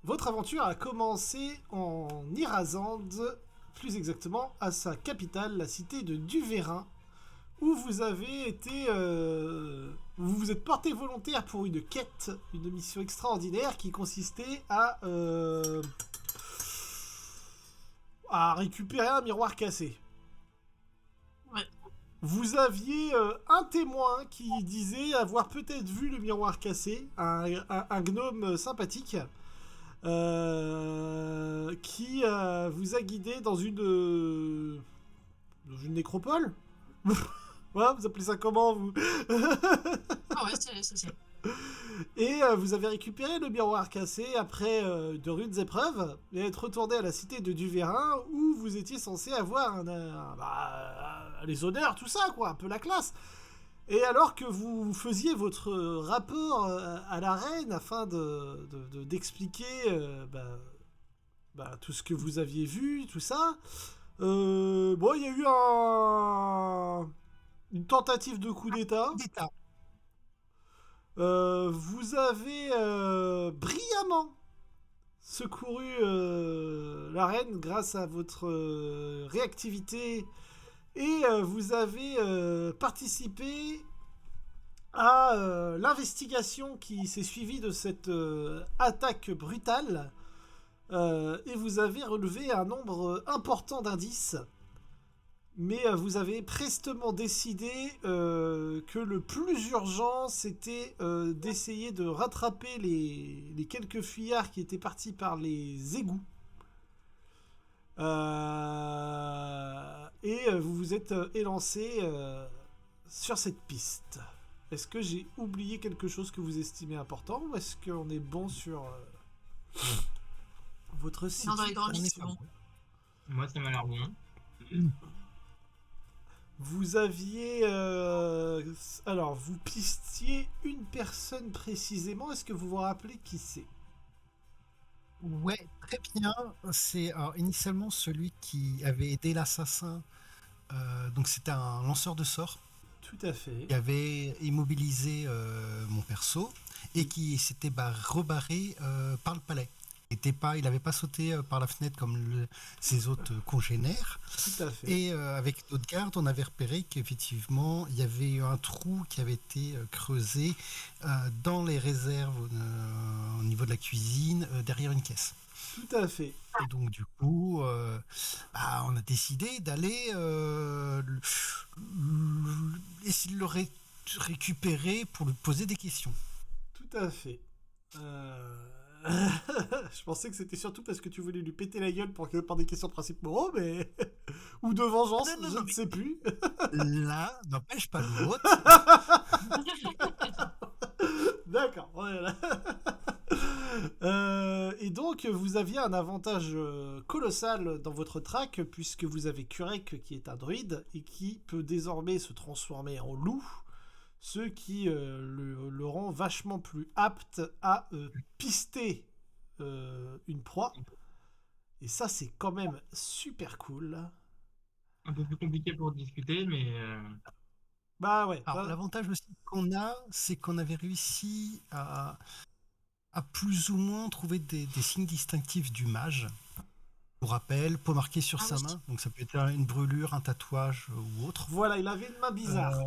votre aventure a commencé en Irazande, plus exactement à sa capitale, la cité de Duverin, où vous avez été... vous vous êtes porté volontaire pour une quête, une mission extraordinaire qui consistait à récupérer un miroir cassé. Ouais. Vous aviez un témoin qui disait avoir peut-être vu le miroir cassé, un gnome sympathique, qui vous a guidé dans une nécropole. Voilà, vous appelez ça comment, vous? Ah ouais, c'est. Et vous avez récupéré le miroir cassé après de rudes épreuves et être retourné à la cité de Duverin où vous étiez censé avoir les honneurs, tout ça, quoi, un peu la classe. Et alors que vous faisiez votre rapport à la reine afin d'expliquer tout ce que vous aviez vu, tout ça, bon, il y a eu une tentative de coup d'état. D'État. Vous avez brillamment secouru la reine grâce à votre réactivité et vous avez participé à l'investigation qui s'est suivie de cette attaque brutale et vous avez relevé un nombre important d'indices. Mais vous avez prestement décidé que le plus urgent, c'était d'essayer de rattraper les quelques fuyards qui étaient partis par les égouts. Et vous vous êtes élancé sur cette piste. Est-ce que j'ai oublié quelque chose que vous estimez important ou est-ce qu'on est bon sur votre site? Non, dans les grandes listes, c'est bon. Moi, ça m'a l'air bon. Vous aviez... alors, vous pistiez une personne précisément. Est-ce que vous vous rappelez qui c'est? Ouais, très bien. C'est initialement celui qui avait aidé l'assassin. Donc c'était un lanceur de sorts Tout à fait. qui avait immobilisé mon perso et qui s'était rebarré par le palais. Il n'avait pas sauté par la fenêtre comme ses autres congénères. Tout à fait. Et avec notre garde, on avait repéré qu'effectivement, il y avait eu un trou qui avait été creusé dans les réserves au niveau de la cuisine, derrière une caisse. Tout à fait. Et donc du coup, on a décidé d'aller essayer de le récupérer pour lui poser des questions. Tout à fait. Je pensais que c'était surtout parce que tu voulais lui péter la gueule par des questions de principe moraux, mais... ou de vengeance, Non, je ne sais plus. L'un n'empêche pas l'autre. D'accord. Voilà. Et donc, vous aviez un avantage colossal dans votre track, puisque vous avez Kurek qui est un druide et qui peut désormais se transformer en loup, ce qui le rend vachement plus apte à pister une proie. Et ça, c'est quand même super cool. Un peu plus compliqué pour discuter, mais Bah ouais. Alors, l'avantage aussi qu'on a, c'est qu'on avait réussi à plus ou moins trouver des signes distinctifs du mage. Pour rappel, peau marquée sur sa main, donc ça peut être une brûlure, un tatouage ou autre. Voilà, il avait une main bizarre.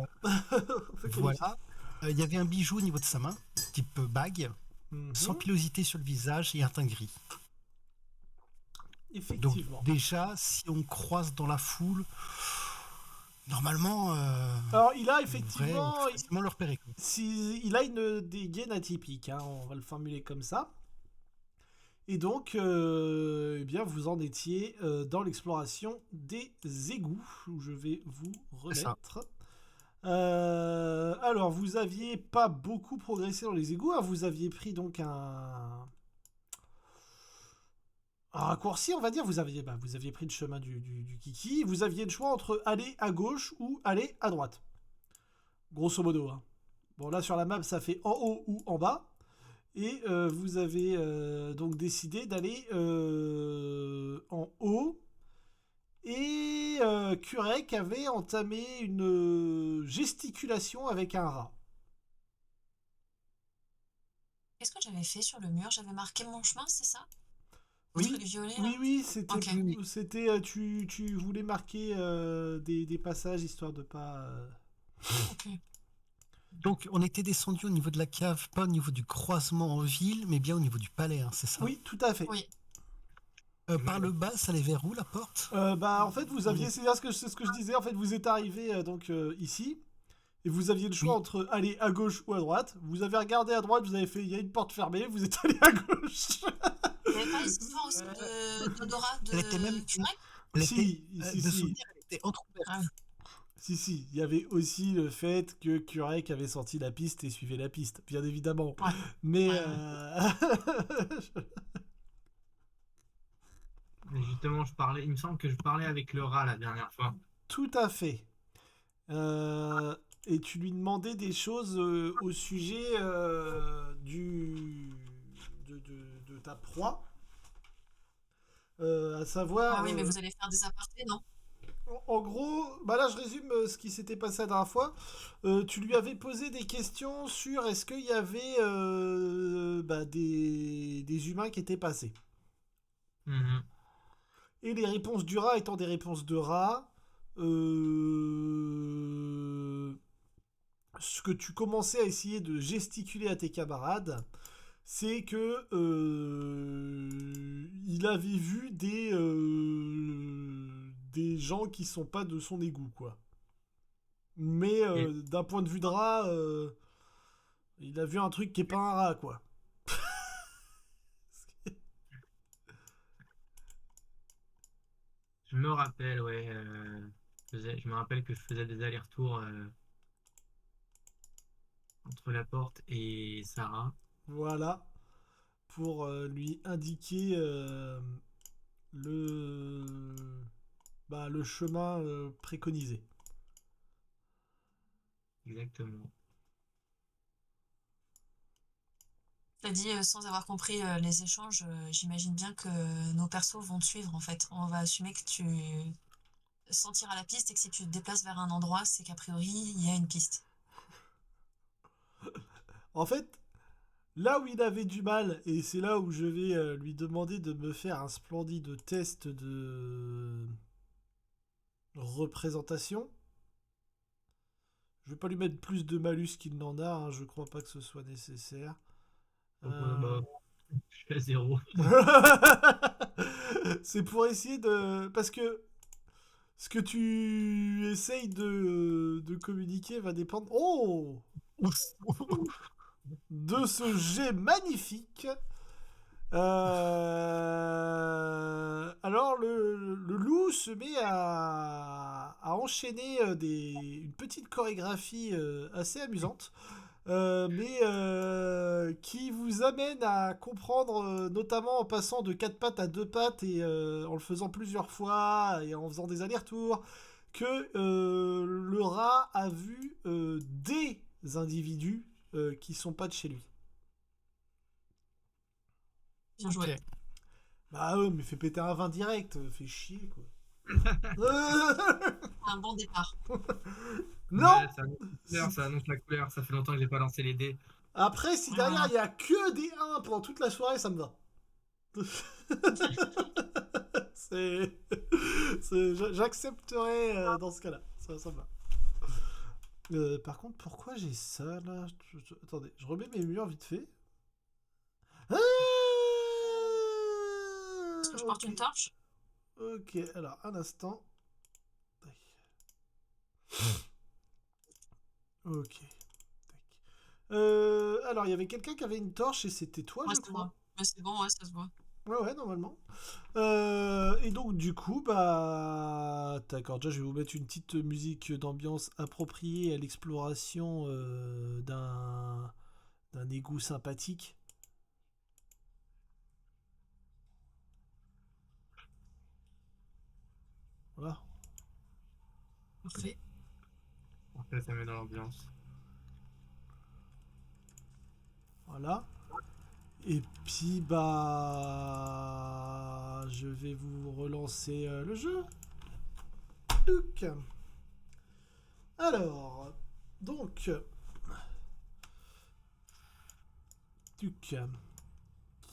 Voilà. Il y avait un bijou au niveau de sa main, type bague, sans pilosité sur le visage et un teint gris. Effectivement. Donc déjà, si on croise dans la foule, normalement, alors il a effectivement, on facilement le repérer. Il a une dégaine atypique, hein, on va le formuler comme ça. Et donc, eh bien, vous en étiez dans l'exploration des égouts, où je vais vous remettre. Alors, vous aviez pas beaucoup progressé dans les égouts, hein, vous aviez pris donc un raccourci, on va dire. Vous aviez pris le chemin du kiki. Vous aviez le choix entre aller à gauche ou aller à droite. Grosso modo. Hein. Bon, là, sur la map, ça fait en haut ou en bas. Et vous avez donc décidé d'aller en haut. Et Kurek avait entamé une gesticulation avec un rat. Qu'est-ce que j'avais fait sur le mur? J'avais marqué mon chemin, c'est ça? Le Oui, truc violet, là? oui, c'était, Ok. tu voulais marquer des passages histoire de pas. Ok. Donc, on était descendu au niveau de la cave, pas au niveau du croisement en ville, mais bien au niveau du palais, hein, c'est ça? Oui, tout à fait. Oui. Par le bas, ça allait vers où, la porte? Bah, en fait, vous aviez, c'est ce que je disais. En fait, vous êtes arrivé donc ici. Et vous aviez le choix Oui. entre aller à gauche ou à droite. Vous avez regardé à droite, vous avez fait, il y a une porte fermée, vous êtes allé à gauche. Il n'y avait pas les histoires aussi d'odorat Elle était même... de curé? Elle était, Si, si, de si. souvenir, elle était entrouverte. Ah oui. Si, si. Il y avait aussi le fait que Kurek avait sorti la piste et suivait la piste, bien évidemment. Ouais. Mais. Ouais, Mais justement, il me semble que je parlais avec le rat la dernière fois. Tout à fait. Euh, et tu lui demandais des choses au sujet de ta proie. À savoir. Ah oui, mais vous allez faire des apartés, non? En gros, bah là je résume ce qui s'était passé la dernière fois. Tu lui avais posé des questions sur est-ce qu'il y avait bah, des humains qui étaient passés. Mhm. Et les réponses du rat étant des réponses de rat, ce que tu commençais à essayer de gesticuler à tes camarades, c'est que il avait vu des gens qui sont pas de son égout, quoi. Mais Et d'un point de vue de rat, il a vu un truc qui est pas un rat, quoi. je me rappelle, ouais, je me rappelle que je faisais des allers-retours entre la porte et Sarah. Voilà, pour lui indiquer le, le chemin préconisé. Exactement. T'as dit, sans avoir compris les échanges, j'imagine bien que nos persos vont te suivre, en fait. On va assumer que tu sentiras la piste et que si tu te déplaces vers un endroit, c'est qu'a priori, il y a une piste. En fait, là où il avait du mal, et c'est là où je vais lui demander de me faire un splendide test de représentation. Je vais pas lui mettre plus de malus qu'il n'en a, hein, je crois pas que ce soit nécessaire. Donc, Euh, bah, je suis à 0. c'est pour essayer de... Parce que ce que tu essayes de communiquer va dépendre... Oh, de ce jet magnifique. Alors le loup se met à enchaîner une petite chorégraphie assez amusante, mais qui vous amène à comprendre, notamment en passant de 4 pattes à 2 pattes et en le faisant plusieurs fois et en faisant des allers-retours, que le rat a vu des individus qui sont pas de chez lui. Bien joué. Ok. Bah mais fais péter un vin direct, fais chier quoi. Un bon départ. Non. Ouais, ça annonce la couleur. Ça fait longtemps que j'ai pas lancé les dés. Après, si derrière Voilà. il y a que des 1 pendant toute la soirée, ça me va. c'est, j'accepterai dans ce cas-là. Ça me va. Par contre, pourquoi j'ai ça là? Attendez, je remets mes murs vite fait. Ah, Est-ce que je porte ok. une torche? Ok, alors un instant. Tac. Ok. Tac. Alors, il y avait quelqu'un qui avait une torche et c'était toi, Ouais, je c'est crois. moi. Mais c'est bon, ouais, ça se voit. Ouais, ouais, normalement. Et donc, du coup, bah. D'accord, déjà, je vais vous mettre une petite musique d'ambiance appropriée à l'exploration d'un égout sympathique. Voilà. Parfait. Après, ça met dans l'ambiance. Voilà. Et puis, bah. Je vais vous relancer le jeu. Touc. Alors. Donc. Tuc. Ah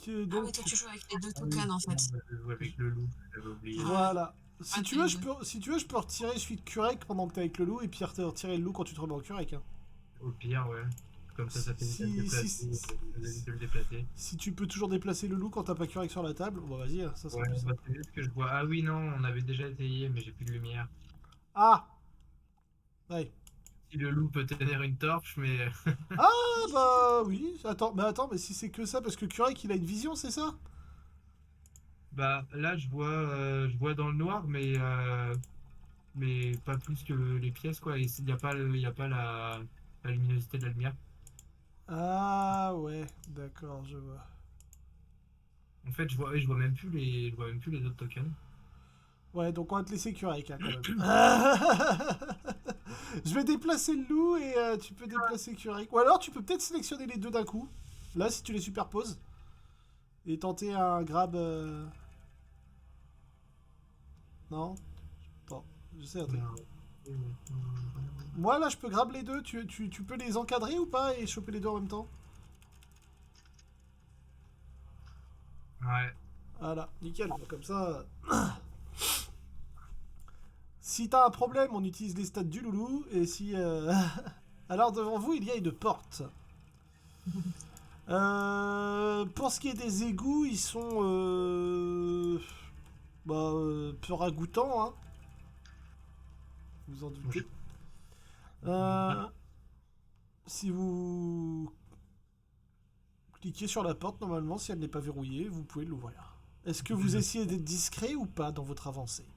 Donc, oui, toi tu joues avec les deux Ah oui, tokens en fait. je joue avec le loup, j'avais oublié. voilà. Si Ouais, tu t'as veux, les je deux. peux, si tu veux, je peux retirer celui de Kurek pendant que t'es avec le loup et puis retirer le loup quand tu te remets en Kurek. Hein. Au pire, ouais. Comme ça fait vite à le déplacer. Ça évite de le déplacer. Si tu peux toujours déplacer le loup quand t'as pas Kurek sur la table, bon vas-y, hein, ça sera Ouais, plus bah, simple. c'est juste que je vois. Ah oui, non, on avait déjà essayé, mais j'ai plus de lumière. Ah ouais. Si le loup peut tenir une torche, mais Ah bah oui, attends, mais si c'est que ça, parce que Kurek il a une vision, c'est ça? bah là je vois dans le noir, mais pas plus que les pièces quoi. Il n'y a pas, il y a pas la luminosité de la lumière. Ah ouais, d'accord, je vois. En fait, je vois même plus les autres tokens. Ouais, donc on va te laisser Kurek hein, quand même. Je vais déplacer le loup et tu peux déplacer Kurek. Ou alors tu peux peut-être sélectionner les deux d'un coup. Là, si tu les superposes. Et tenter un grab. Non? Attends, je sais un truc. Moi là, je peux grab les deux. Tu peux les encadrer ou pas et choper les deux en même temps? Ouais. Voilà, nickel. Bon, comme ça. Si t'as un problème, on utilise les stats du loulou. Et si. Alors devant vous, il y a une porte. Pour ce qui est des égouts, ils sont peu ragoûtants, hein. Vous en doutez. Si vous cliquez sur la porte, normalement, si elle n'est pas verrouillée, vous pouvez l'ouvrir. Est-ce que vous essayez d'être discret ou pas dans votre avancée?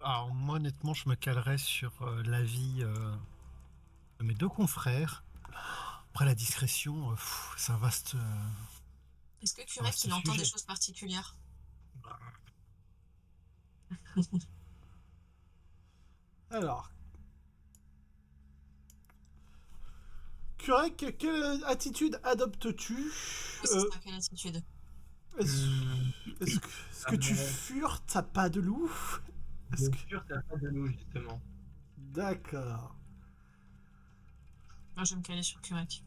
Alors moi honnêtement je me calerais sur l'avis de mes deux confrères. Après la discrétion, c'est un vaste... Est-ce que Ah, Kurek c'est il le entend des sujet. choses particulières? Alors, Kurek, quelle attitude adoptes-tu? Oui, c'est ça, quelle attitude? Est-ce Hum, est-ce que tu fures, t'as pas de loup? Est-ce bien que... sûr, t'as pas de loup justement. D'accord. Moi je vais me caler sur Kurek.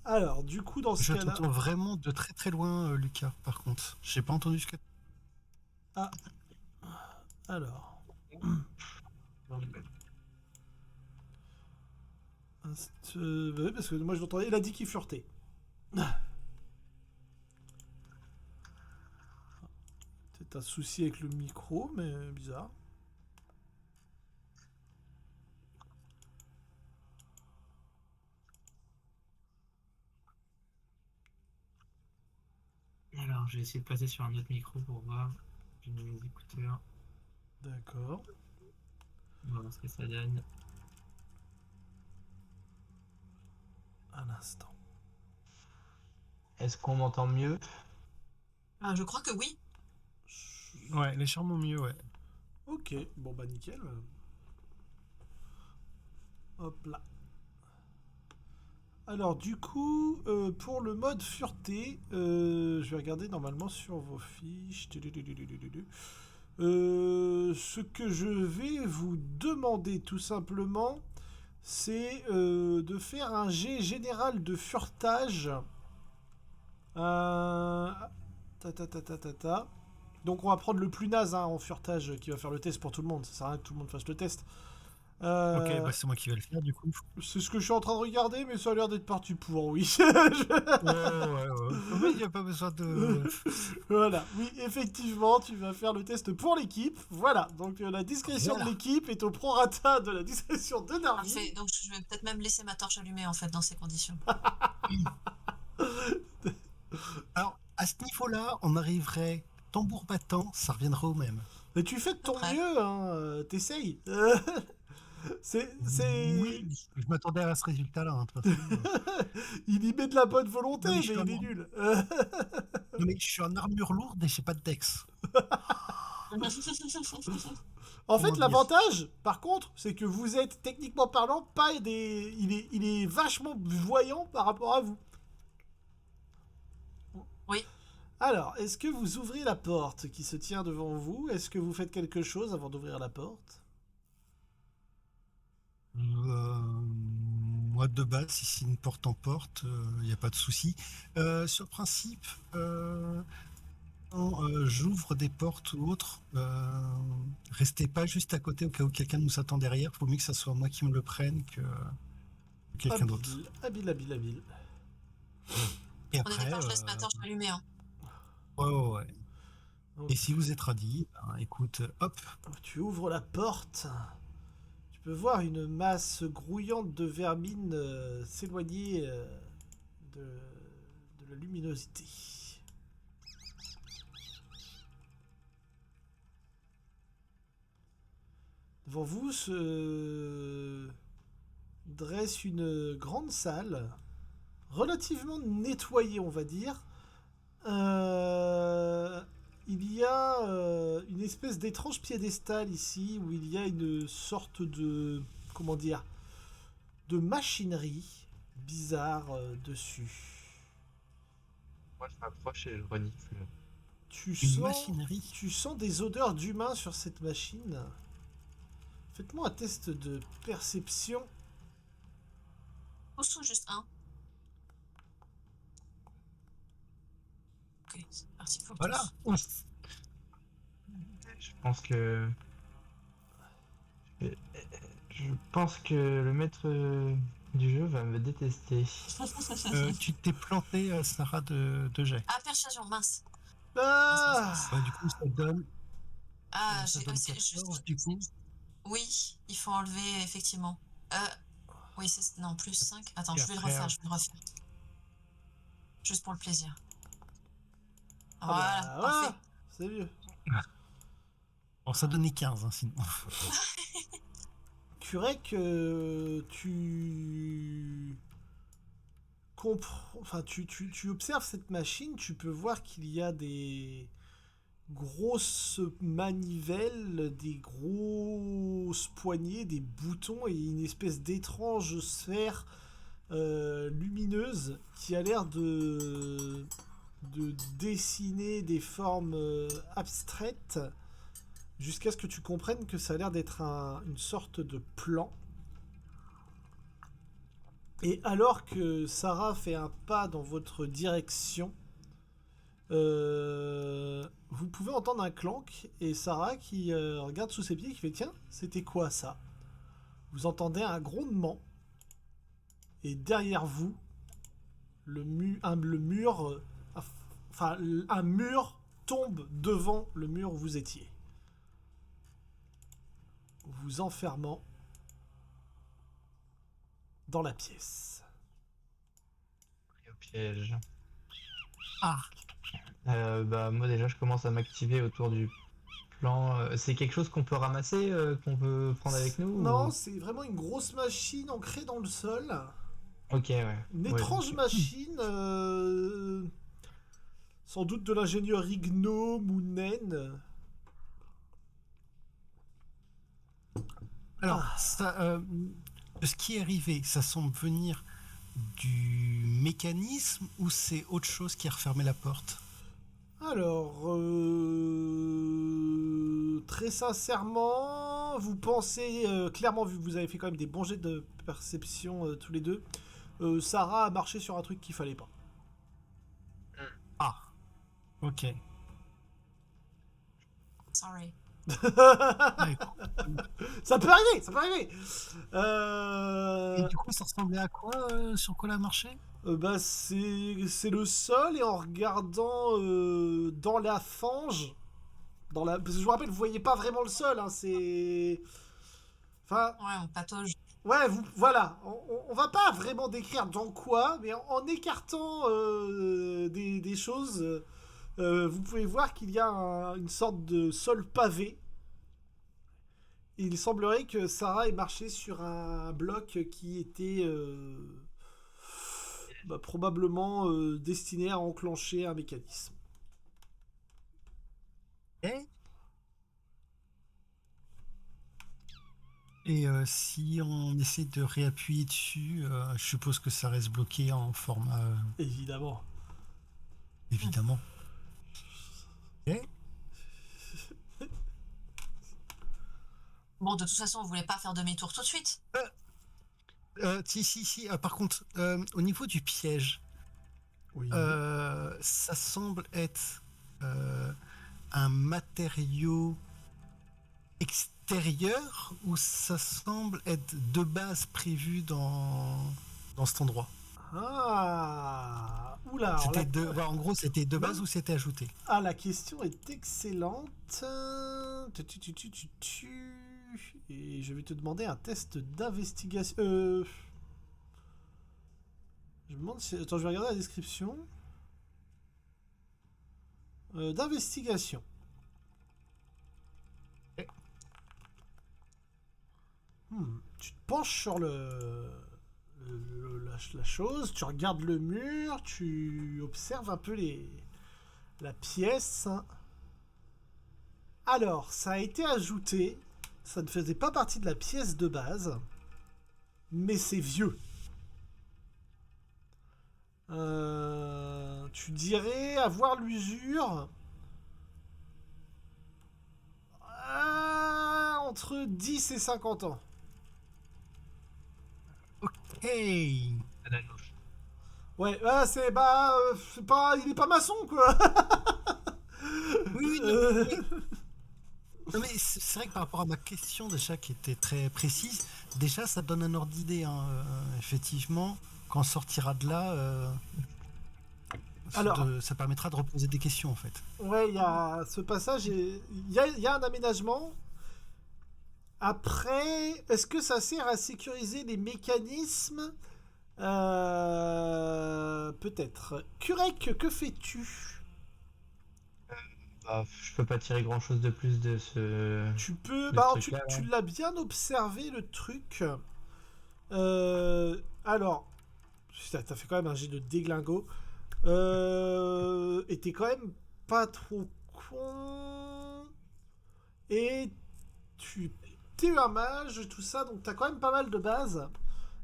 Alors, du coup, dans ce Je cas-là... t'entends vraiment de très très loin Lucas par contre. J'ai pas entendu ce que... Ah, alors... oui, parce que moi je l'entendais, il a dit qu'il furetait. C'est un souci avec le micro, mais bizarre. Alors, je vais essayer de passer sur un autre micro pour voir. J'ai mis mes écouteurs. D'accord. On va voir ce que ça donne. Un instant. Est-ce qu'on m'entend mieux? Ah, je crois que oui. Ouais, légèrement mieux, ouais. Ok, bon bah nickel. Hop là. Alors du coup, pour le mode fureté, je vais regarder normalement sur vos fiches. Ce que je vais vous demander tout simplement, c'est de faire un jet général de furetage. Ta. Donc on va prendre le plus naze hein, en furetage qui va faire le test pour tout le monde. Ça sert à rien que tout le monde fasse le test. Ok, bah c'est moi qui vais le faire du coup. C'est ce que je suis en train de regarder, mais ça a l'air d'être parti pour, oui. Ouais. Il n'y a pas besoin de... Voilà, oui, effectivement, tu vas faire le test pour l'équipe. Voilà, donc la discrétion Voilà. de l'équipe est au prorata de la discrétion de Narvin. Parfait. Donc je vais peut-être même laisser ma torche allumée en fait dans ces conditions. Alors, à ce niveau-là, on arriverait tambour battant, ça reviendrait au même. Mais tu fais de ton Après. mieux, hein, t'essayes. C'est... Oui, je m'attendais à ce résultat-là, hein, de toute façon. Il y met de la bonne volonté, Non, mais mais je suis il un est nul. Non, mais je suis en armure lourde et j'ai pas de dex. En fait, Comment dire l'avantage, par contre, c'est que vous êtes, techniquement parlant, pas des... Il est vachement voyant par rapport à vous. Oui. Alors, est-ce que vous ouvrez la porte qui se tient devant vous? Est-ce que vous faites quelque chose avant d'ouvrir la porte? moi, de base, si c'est une porte en porte, il n'y a pas de souci. Sur le principe, quand j'ouvre des portes ou autres, restez pas juste à côté au cas où quelqu'un nous attend derrière. Faut mieux que ça soit moi qui me le prenne que quelqu'un d'autre. Habile. Et Prenez après, des peurs, je laisse ma torche allumée. Hein. ouais. Donc, Et si vous êtes radis, ben, écoute, hop, tu ouvres la porte. Tu peux voir une masse grouillante de vermine s'éloigner de la luminosité. Devant vous se dresse une grande salle, relativement nettoyée, on va dire. Il y a une espèce d'étrange piédestal ici, où il y a une sorte de... comment dire, de machinerie bizarre dessus. Moi, je m'approche et je renifle. une machinerie. Tu sens des odeurs d'humains sur cette machine. Faites-moi un test de perception. Tous ou juste un? Ok, c'est parti pour Voilà. tous. Je pense que. Je pense que le maître du jeu va me détester. Tu t'es planté, Sarah, de jet. Ah, persuasion, mince. Ah, Du coup, ça donne, Ah, ça j'ai donne c'est juste. 14, du coup. Oui, il faut enlever, effectivement. Oui, c'est. Non, plus 5. Attends, Et je vais le après, refaire, je vais le refaire. Juste pour le plaisir. ah Voilà, bah, parfait. voilà, c'est mieux. Bon, ça donnait 15, hein, sinon. Curec, tu comprends, enfin, tu observes cette machine, tu peux voir qu'il y a des grosses manivelles, des grosses poignées, des boutons et une espèce d'étrange sphère lumineuse qui a l'air de dessiner des formes abstraites jusqu'à ce que tu comprennes que ça a l'air d'être une sorte de plan. Et alors que Sarah fait un pas dans votre direction, vous pouvez entendre un clank et Sarah qui regarde sous ses pieds et qui fait tiens, c'était quoi ça? Vous entendez un grondement et derrière vous, le mur, enfin un mur tombe devant le mur où vous étiez, vous enfermant dans la pièce. Pris au piège. Ah, Bah, moi, déjà, je commence à m'activer autour du plan. C'est quelque chose qu'on peut ramasser, qu'on peut prendre avec nous Non, ou- c'est vraiment une grosse machine ancrée dans le sol. Ok, ouais. Une Ouais, étrange donc, machine, sans doute de l'ingénierie gnome ou naine. alors, Ah. ça, ce qui est arrivé, ça semble venir du mécanisme ou c'est autre chose qui a refermé la porte? Alors, très sincèrement, vous pensez clairement, vu que vous avez fait quand même des bons jets de perception tous les deux, Sarah a marché sur un truc qu'il fallait pas. Ah, ok. Sorry. Ouais. Ça peut arriver, ça peut arriver. Et du coup, ça ressemblait à quoi? Sur quoi elle a marché? Bah c'est le sol et en regardant dans la fange, parce que je vous rappelle, vous voyez pas vraiment le sol, hein, c'est, enfin, Ouais, on patauge. ouais, voilà, on va pas vraiment décrire dans quoi, mais en écartant des choses, vous pouvez voir qu'il y a une sorte de sol pavé. Et il semblerait que Sarah ait marché sur un bloc qui était probablement destiné à enclencher un mécanisme. Et si on essaie de réappuyer dessus, je suppose que ça reste bloqué en format, Évidemment. évidemment. Et Bon, de toute façon, on voulait pas faire demi-tour tout de suite. Si. Par contre, au niveau du piège, Oui. ça semble être un matériau extérieur ou ça semble être de base prévu dans cet endroit? Ah. Oula. Alors C'était en gros, c'était de base Non. ou c'était ajouté? la question est excellente. Et je vais te demander un test d'investigation. Je me demande si... Attends, je vais regarder la description. D'investigation. Tu te penches sur la chose, tu regardes le mur, tu observes un peu la pièce. Alors, ça a été ajouté, ça ne faisait pas partie de la pièce de base, mais c'est vieux. Tu dirais avoir l'usure entre 10 et 50 ans. Hey! À la louche. Ouais, c'est pas, il est pas maçon quoi. Oui, Euh, non, mais c'est vrai que par rapport à ma question déjà qui était très précise, déjà ça donne un ordre d'idée, hein, effectivement. Quand on sortira de là, Alors. ça permettra de reposer des questions en fait. Ouais, il y a ce passage, il y a un aménagement. Après, est-ce que ça sert à sécuriser les mécanismes? Peut-être. Kurek, que fais-tu? Bah, je peux pas tirer grand chose de plus de ce. Tu peux. Le Bah, truc là, tu là. l'as bien observé le truc. Alors. Putain, t'as fait quand même un jet de déglingo. Et t'es quand même pas trop con. Et tu t'es un mage, tout ça, donc t'as quand même pas mal de bases.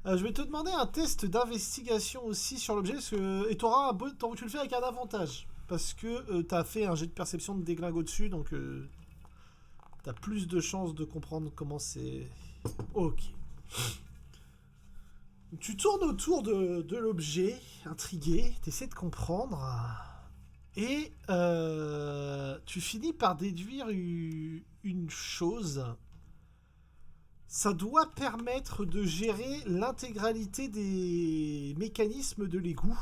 Je vais te demander un test d'investigation aussi sur l'objet, et t'auras tu le fais avec un avantage. Parce que t'as fait un jet de perception de déglingo dessus, donc t'as plus de chances de comprendre comment c'est. Ok. Tu tournes autour de l'objet, intrigué, t'essaies de comprendre. Et tu finis par déduire une chose. Ça doit permettre de gérer l'intégralité des mécanismes de l'égout.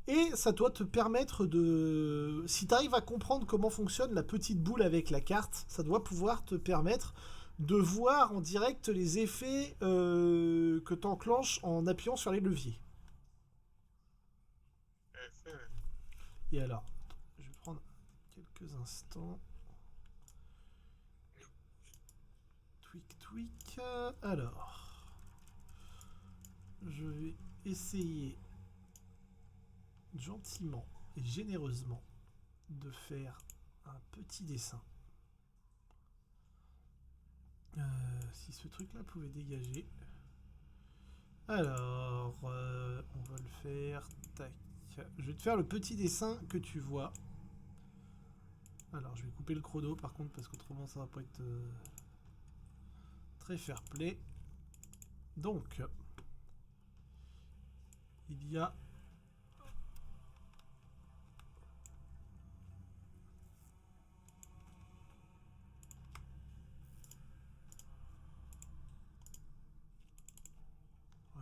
Et ça doit te permettre de... Si tu arrives à comprendre comment fonctionne la petite boule avec la carte, ça doit pouvoir te permettre de voir en direct les effets que tu enclenches en appuyant sur les leviers. Et alors, je vais prendre quelques instants. Tweak. Alors, je vais essayer gentiment et généreusement de faire un petit dessin. Si ce truc là pouvait dégager. Alors, on va le faire. Tac. Je vais te faire le petit dessin que tu vois. Alors, je vais couper le chrono par contre parce qu'autrement ça va pas être très fair play. Donc, il y a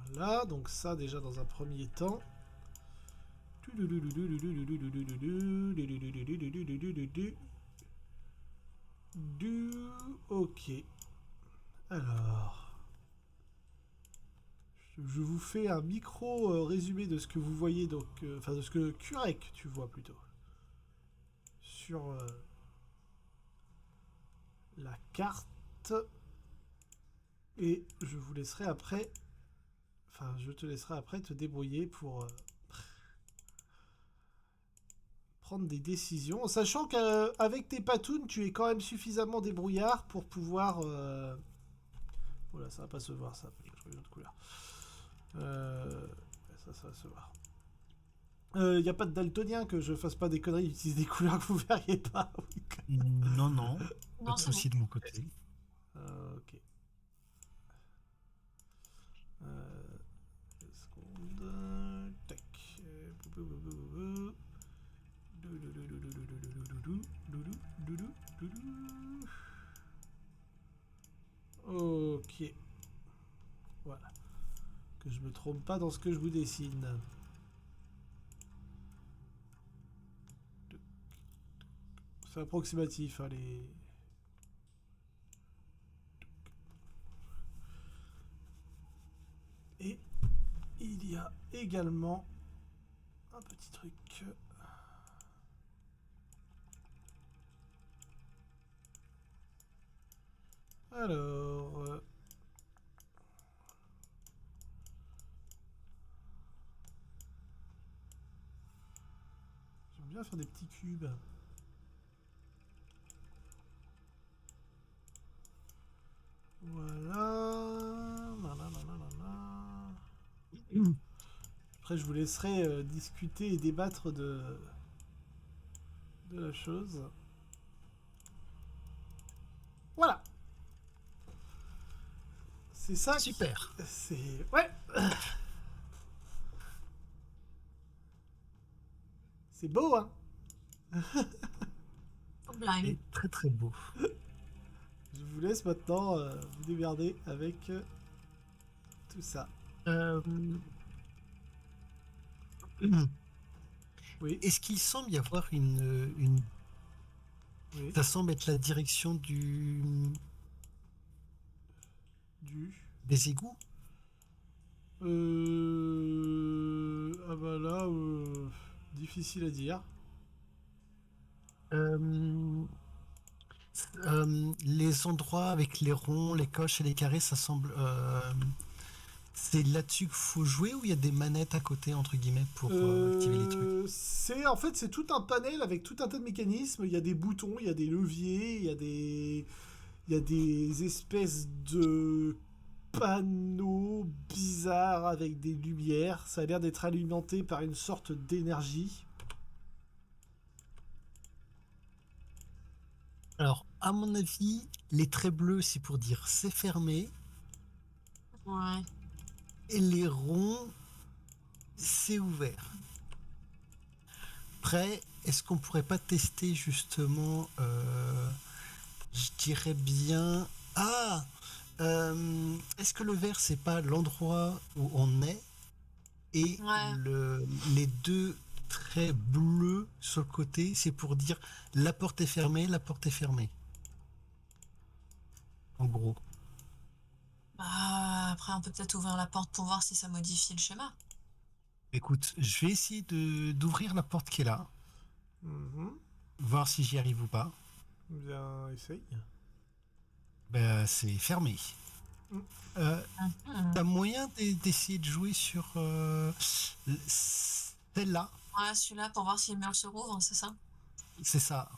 voilà, donc ça déjà dans un premier temps. Ok. Alors, je vous fais un micro résumé de ce que vous voyez, donc, enfin de ce que Kurek tu vois plutôt sur la carte, et je vous laisserai après, enfin je te laisserai après te débrouiller pour prendre des décisions, en sachant qu'avec tes patounes, tu es quand même suffisamment débrouillard pour pouvoir... Voilà, ça va pas se voir, ça. Je trouve une autre couleur. Ça va se voir. Il n'y a pas de daltonien, que je fasse pas des conneries, j'utilise des couleurs que vous verriez pas. Non, Non, pas de c'est souci de mon côté. Ok. Ok. Voilà. Que je me trompe pas dans ce que je vous dessine. C'est approximatif, hein, les... Et il y a également un petit truc. Alors... j'aime bien faire des petits cubes. Voilà. Après, je vous laisserai discuter et débattre de la chose. Voilà. C'est ça. Super. C'est... Ouais. C'est beau, hein. Sublime. Et très très beau. Je vous laisse maintenant vous démerder avec tout ça. Euh, Oui, Est-ce qu'il semble y avoir oui. ça semble être la direction des égouts? Ah bah là, difficile à dire. Les endroits avec les ronds, les coches et les carrés, ça semble. C'est là-dessus qu'il faut jouer ou il y a des manettes à côté, entre guillemets, pour activer les trucs? En fait, c'est tout un panel avec tout un tas de mécanismes. Il y a des boutons, il y a des leviers, il y a des espèces de panneaux bizarres avec des lumières. Ça a l'air d'être alimenté par une sorte d'énergie. Alors, à mon avis, les traits bleus, c'est pour dire c'est fermé, Ouais. et les ronds, c'est ouvert. Après, est-ce qu'on pourrait pas tester justement, je dirais bien, est-ce que le vert, c'est pas l'endroit où on est, et Ouais. les deux traits bleus sur le côté, c'est pour dire la porte est fermée, la porte est fermée. En gros. Bah, après, on peut peut-être ouvrir la porte pour voir si ça modifie le schéma. Écoute, je vais essayer d'ouvrir la porte qui est là, Mhm. voir si j'y arrive ou pas. Bien, essaye. Ben, c'est fermé. Mm. Mhm. T'as moyen d'essayer de jouer sur celle-là? Ouais, celui-là pour voir si le mur se rouvre, c'est ça? C'est ça.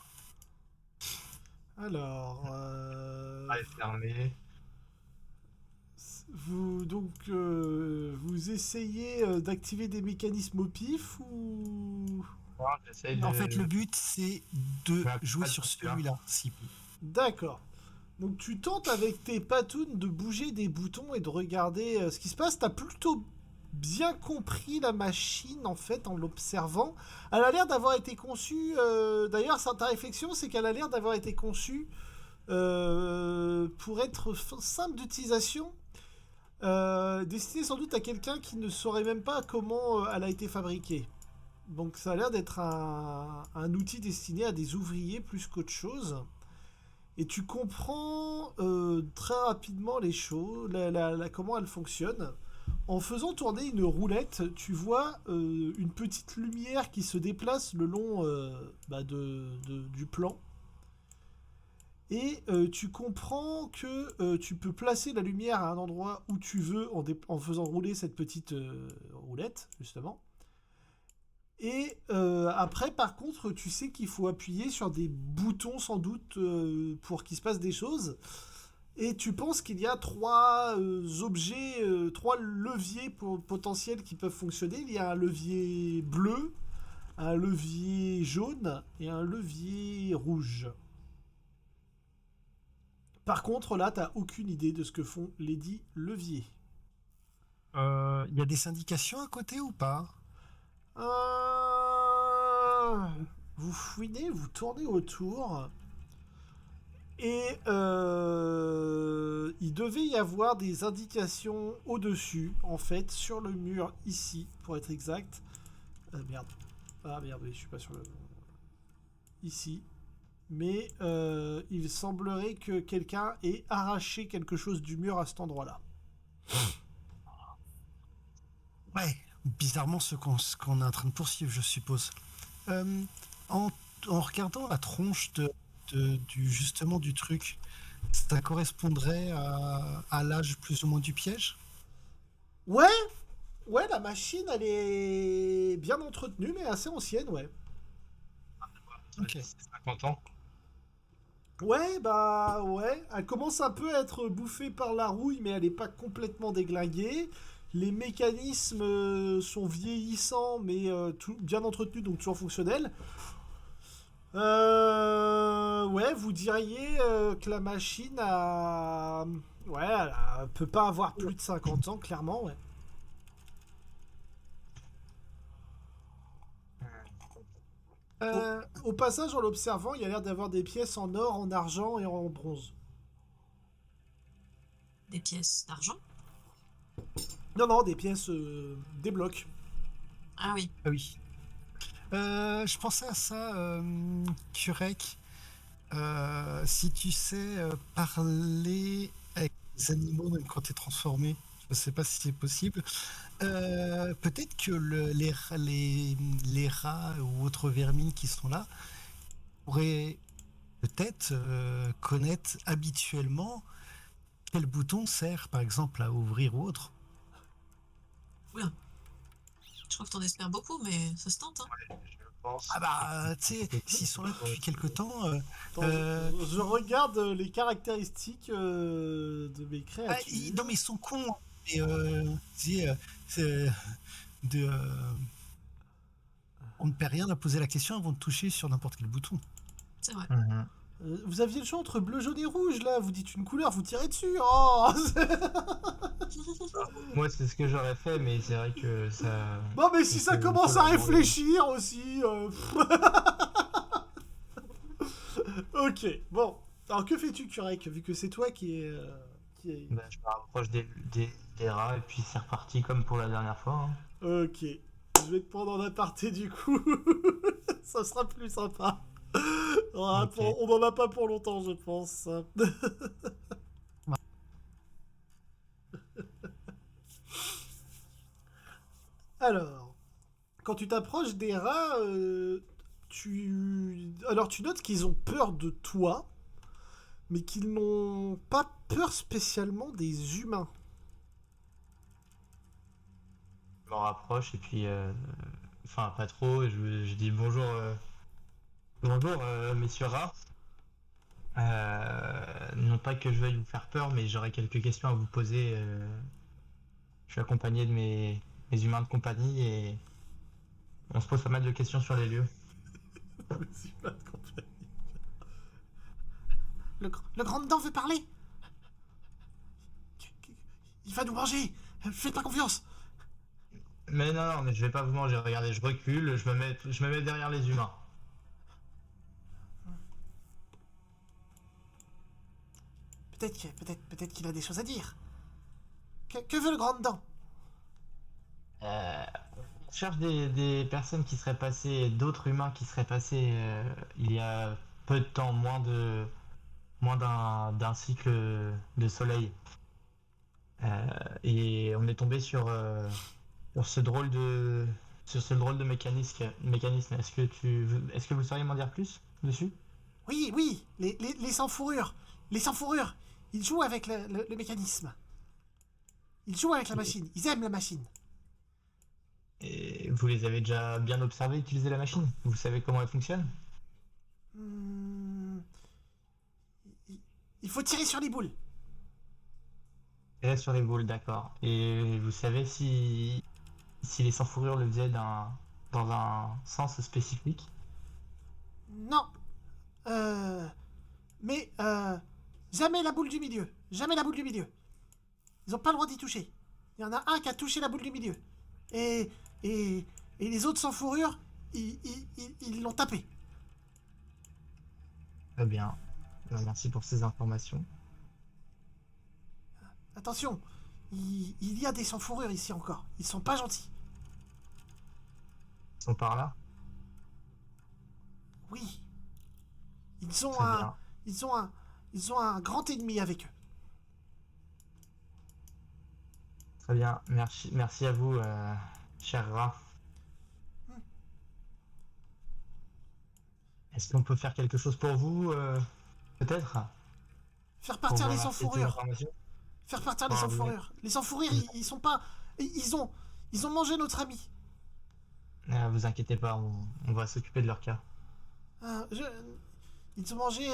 Alors, Ah, elle est fermée. vous essayez d'activer des mécanismes au pif ou... Bon, j'essaye de. En fait, le but, c'est de Ouais, jouer pas sur de celui-là. celui-là. Si. D'accord. Donc tu tentes avec tes patounes de bouger des boutons et de regarder ce qui se passe. T'as plutôt bien compris la machine en fait en l'observant. Elle a l'air d'avoir été conçue. D'ailleurs, ta réflexion, c'est qu'elle a l'air d'avoir été conçue pour être simple d'utilisation. Destinée sans doute à quelqu'un qui ne saurait même pas comment elle a été fabriquée. Donc ça a l'air d'être un outil destiné à des ouvriers plus qu'autre chose. Et tu comprends très rapidement les choses, comment elles fonctionnent. En faisant tourner une roulette, tu vois une petite lumière qui se déplace le long du plan. Et tu comprends que tu peux placer la lumière à un endroit où tu veux en faisant rouler cette petite roulette, justement. Et après, par contre, tu sais qu'il faut appuyer sur des boutons sans doute pour qu'il se passe des choses. Et tu penses qu'il y a trois trois leviers potentiels qui peuvent fonctionner. Il y a un levier bleu, un levier jaune et un levier rouge. Par contre, là, t'as aucune idée de ce que font les dix leviers. Il y a des indications à côté ou pas? Vous fouinez, vous tournez autour. Et il devait y avoir des indications au-dessus, en fait, sur le mur ici, pour être exact. Merde. Ah merde, oui, je suis pas sur le... Ici. Mais il semblerait que quelqu'un ait arraché quelque chose du mur à cet endroit-là. Ouais, bizarrement ce qu'on est en train de poursuivre, je suppose. Euh, en, en regardant la tronche justement du truc, ça correspondrait à l'âge plus ou moins du piège? Ouais, ouais, la machine, elle est bien entretenue, mais assez ancienne, ouais. Ok. C'est 50 ans. Ouais, bah ouais, elle commence un peu à être bouffée par la rouille, mais elle n'est pas complètement déglinguée. Les mécanismes sont vieillissants, mais bien entretenus, donc toujours fonctionnels. Ouais, vous diriez que la machine a... Ouais, elle peut pas avoir plus de 50 ans, clairement, ouais. Euh, Au passage, en l'observant, il y a l'air d'avoir des pièces en or, en argent et en bronze. Des pièces d'argent? Non, non, des pièces... des blocs. Ah oui. ah oui. Je pensais à ça, Kurek. Si tu sais parler avec les animaux, même quand tu es transformé, je ne sais pas si c'est possible. Peut-être que les rats ou autres vermines qui sont là pourraient peut-être connaître habituellement quel bouton sert, par exemple, à ouvrir ou autre. Oula. Je crois que t'en espères beaucoup, mais ça se tente, hein. Je pense. Ah bah, tu sais, s'ils sont là depuis quelque temps, Attends, je regarde les caractéristiques de mes créatures. non mais ils sont cons. Et tu sais, on ne perd rien à poser la question avant de toucher sur n'importe quel bouton. C'est vrai. Mhm. Vous aviez le choix entre bleu, jaune et rouge, là. Vous dites une couleur, vous tirez dessus. Oh Moi, c'est ce que j'aurais fait, mais c'est vrai que ça. Bon, mais si ça C'est commence à vraiment- réfléchir aussi... Ok, bon. Alors, que fais-tu, Kurek, vu que c'est toi qui est... Bah, je me rapproche des rats et puis c'est reparti comme pour la dernière fois. Hein. Ok. Je vais te prendre en aparté, du coup. Ça sera plus sympa. Ok. On en a pas pour longtemps, je pense. Alors, quand tu t'approches des rats, alors tu notes qu'ils ont peur de toi, mais qu'ils n'ont pas peur spécialement des humains. Je me rapproche et puis. Enfin, pas trop, et je dis bonjour. Bonjour, messieurs rats. Non pas que je veuille vous faire peur, mais j'aurais quelques questions à vous poser. Je suis accompagné de mes humains de compagnie et on se pose pas mal de questions sur les lieux. C'est pas de compagnie. Le grand dedans veut parler. Il va nous manger. Faites pas confiance. Mais non, mais je vais pas vous manger. Regardez, je recule, je me mets derrière les humains. Peut-être qu'il a des choses à dire. Que veut le grand dedans? On cherche des personnes qui seraient passées, d'autres humains qui seraient passés il y a peu de temps, moins d'un cycle de soleil. Et on est tombé sur ce drôle de mécanisme. Est-ce que vous sauriez m'en dire plus dessus? Oui, les sans-fourrure. Les sans-fourrure. Ils jouent avec le mécanisme. Ils jouent avec la machine. Ils aiment la machine. Et vous les avez déjà bien observés utiliser la machine? Vous savez comment elle fonctionne? Hmm, il faut tirer sur les boules. Et là sur les boules, d'accord. Et vous savez si les sans-fourrure le faisaient dans un sens spécifique? Non. Mais jamais la boule du milieu. Jamais la boule du milieu. Ils ont pas le droit d'y toucher. Il y en a un qui a touché la boule du milieu. Et Et les autres sans fourrure, ils l'ont tapé. Très bien. Merci pour ces informations. Attention, il y a des sans fourrure ici encore. Ils sont pas gentils. Ils sont par là? Oui. Ils ont Très un, bien. ils ont un grand ennemi avec eux. Très bien. Merci à vous, cher rat. Est-ce qu'on peut faire quelque chose pour vous, peut-être? Faire Pour partir vous les sans remercier de ces fourrure. informations? Faire partir les Ah, sans oui. fourrure. Les sans fourrure, ils sont pas. Ils ont mangé notre ami. Vous inquiétez pas, on va s'occuper de leur cas. Ils ont mangé.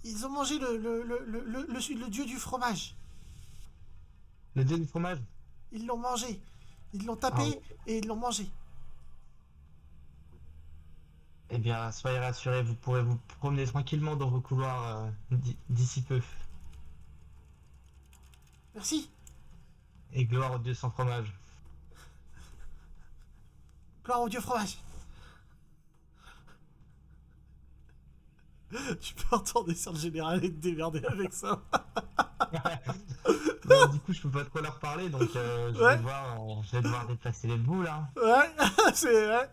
Ils ont mangé le dieu du fromage. Le dieu du fromage? Ils l'ont mangé. Ils l'ont Ah, tapé et ils l'ont mangé. Eh bien, soyez rassurés, vous pourrez vous promener tranquillement dans vos couloirs d'ici peu. Merci. Et gloire au dieu sans fromage. Gloire au dieu fromage. Tu peux retourner sur le général et te démerder avec ça. Bah, du coup, je peux pas trop leur parler, donc je Ouais. vais devoir déplacer les boules. Hein. Ouais, c'est vrai.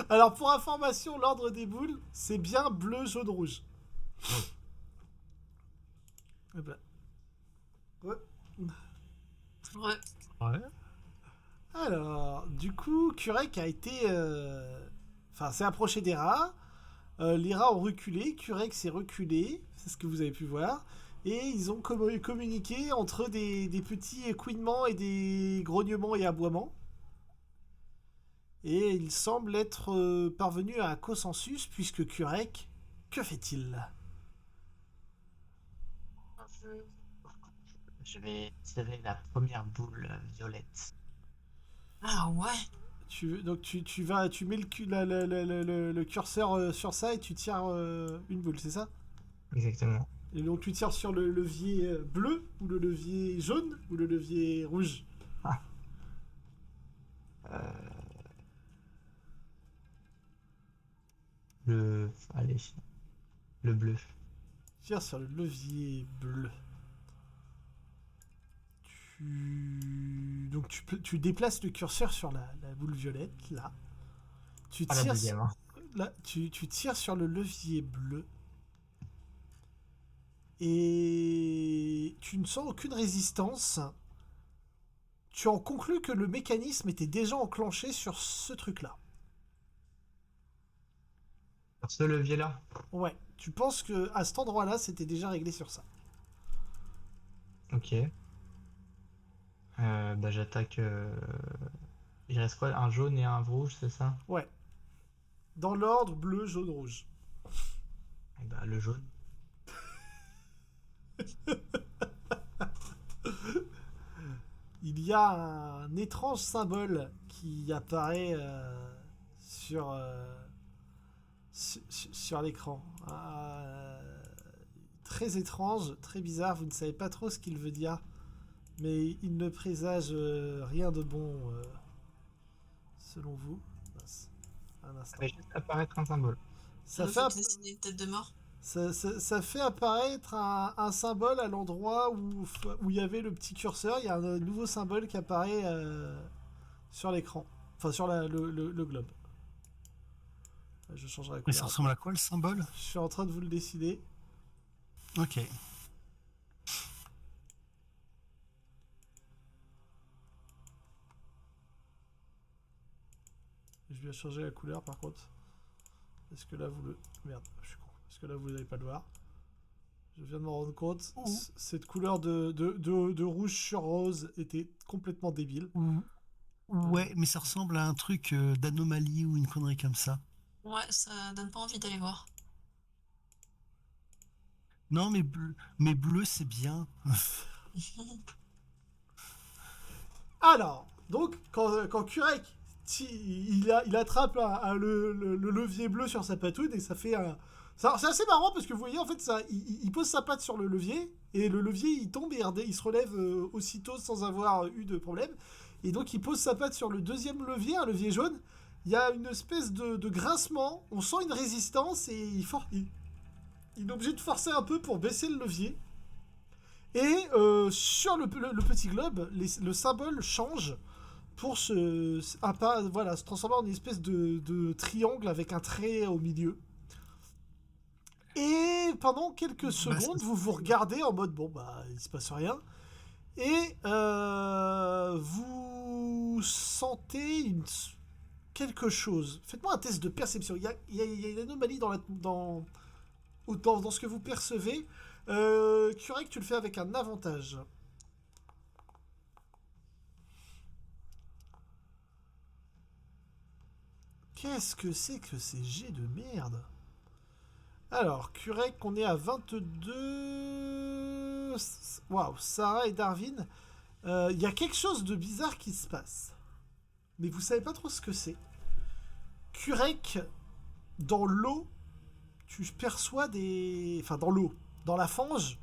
Alors, pour information, l'ordre des boules, c'est bien bleu, jaune, rouge. Eh ben. Ouais. Ouais. Ouais. Alors, du coup, Kurek a été. Enfin, s'est approché des rats. Les rats ont reculé. Kurek s'est reculé. C'est ce que vous avez pu voir. Et ils ont communiqué entre des petits couinements et des grognements et aboiements. Et il semble être parvenu à un consensus, puisque Kurek, que fait-il? Je vais tirer la première boule violette. Ah ouais. Donc tu mets le curseur sur ça et tu tires une boule, c'est ça? Exactement. Et donc tu tires sur le levier bleu, ou le levier jaune, ou le levier rouge? Allez, le bleu. Tire sur le levier bleu. Donc tu déplaces le curseur sur la boule violette, là. Tu Ah, la tires, deuxième. Hein. là, tu tires sur le levier bleu. Et tu ne sens aucune résistance. Tu en conclus que le mécanisme était déjà enclenché sur ce truc-là. Sur ce levier-là. Ouais, tu penses que à cet endroit-là, c'était déjà réglé sur ça. Ok. Bah, j'attaque. Il reste quoi? Un jaune et un rouge, c'est ça? Ouais. Dans l'ordre bleu, jaune, rouge. Et bah, le jaune. Il y a un étrange symbole qui apparaît sur l'écran. Très étrange, très bizarre, vous ne savez pas trop ce qu'il veut dire. Mais il ne présage rien de bon, selon vous. Mince. Un instant. Ça fait juste apparaître un symbole. Ça Ça fait, fait dessiner une tête de mort. ça fait apparaître un symbole à l'endroit où il y avait le petit curseur. Il y a un nouveau symbole qui apparaît sur l'écran. Enfin, sur le globe. Je changerai la Mais ça couleur. ressemble à quoi le symbole? Je suis en train de vous le dessiner. Ok. Je vais changer la couleur par contre. Est-ce que là vous le... Merde, je suis con. Est-ce que là vous n'allez pas le voir? Je viens de m'en rendre compte. Cette couleur de rouge sur rose était complètement débile. Ouais, mais ça ressemble à un truc d'anomalie ou une connerie comme ça. Ouais, ça donne pas envie d'aller voir. Non, mais bleu, c'est bien. Alors, donc, quand Kurek, il attrape le levier bleu sur sa patouille et ça fait un... C'est assez marrant parce que vous voyez, en fait, il pose sa patte sur le levier et le levier, il tombe et il se relève aussitôt sans avoir eu de problème. Et donc il pose sa patte sur le deuxième levier, un levier jaune. Il y a une espèce de grincement. On sent une résistance et il est obligé de forcer un peu pour baisser le levier. Et sur le petit globe, le symbole change pour se transformer en une espèce de triangle avec un trait au milieu. Et pendant quelques secondes, vous regardez en mode bon bah il se passe rien. Et vous sentez quelque chose. Faites-moi un test de perception. Il y a une anomalie dans ce que vous percevez. Curec, tu le fais avec un avantage. Qu'est-ce que c'est que ces jets de merde? Alors, Curec, on est à 22. Waouh, Sarah et Darwin. Il y a quelque chose de bizarre qui se passe. Mais vous savez pas trop ce que c'est. Curec, dans l'eau, tu perçois des... Enfin, dans l'eau, dans la fange,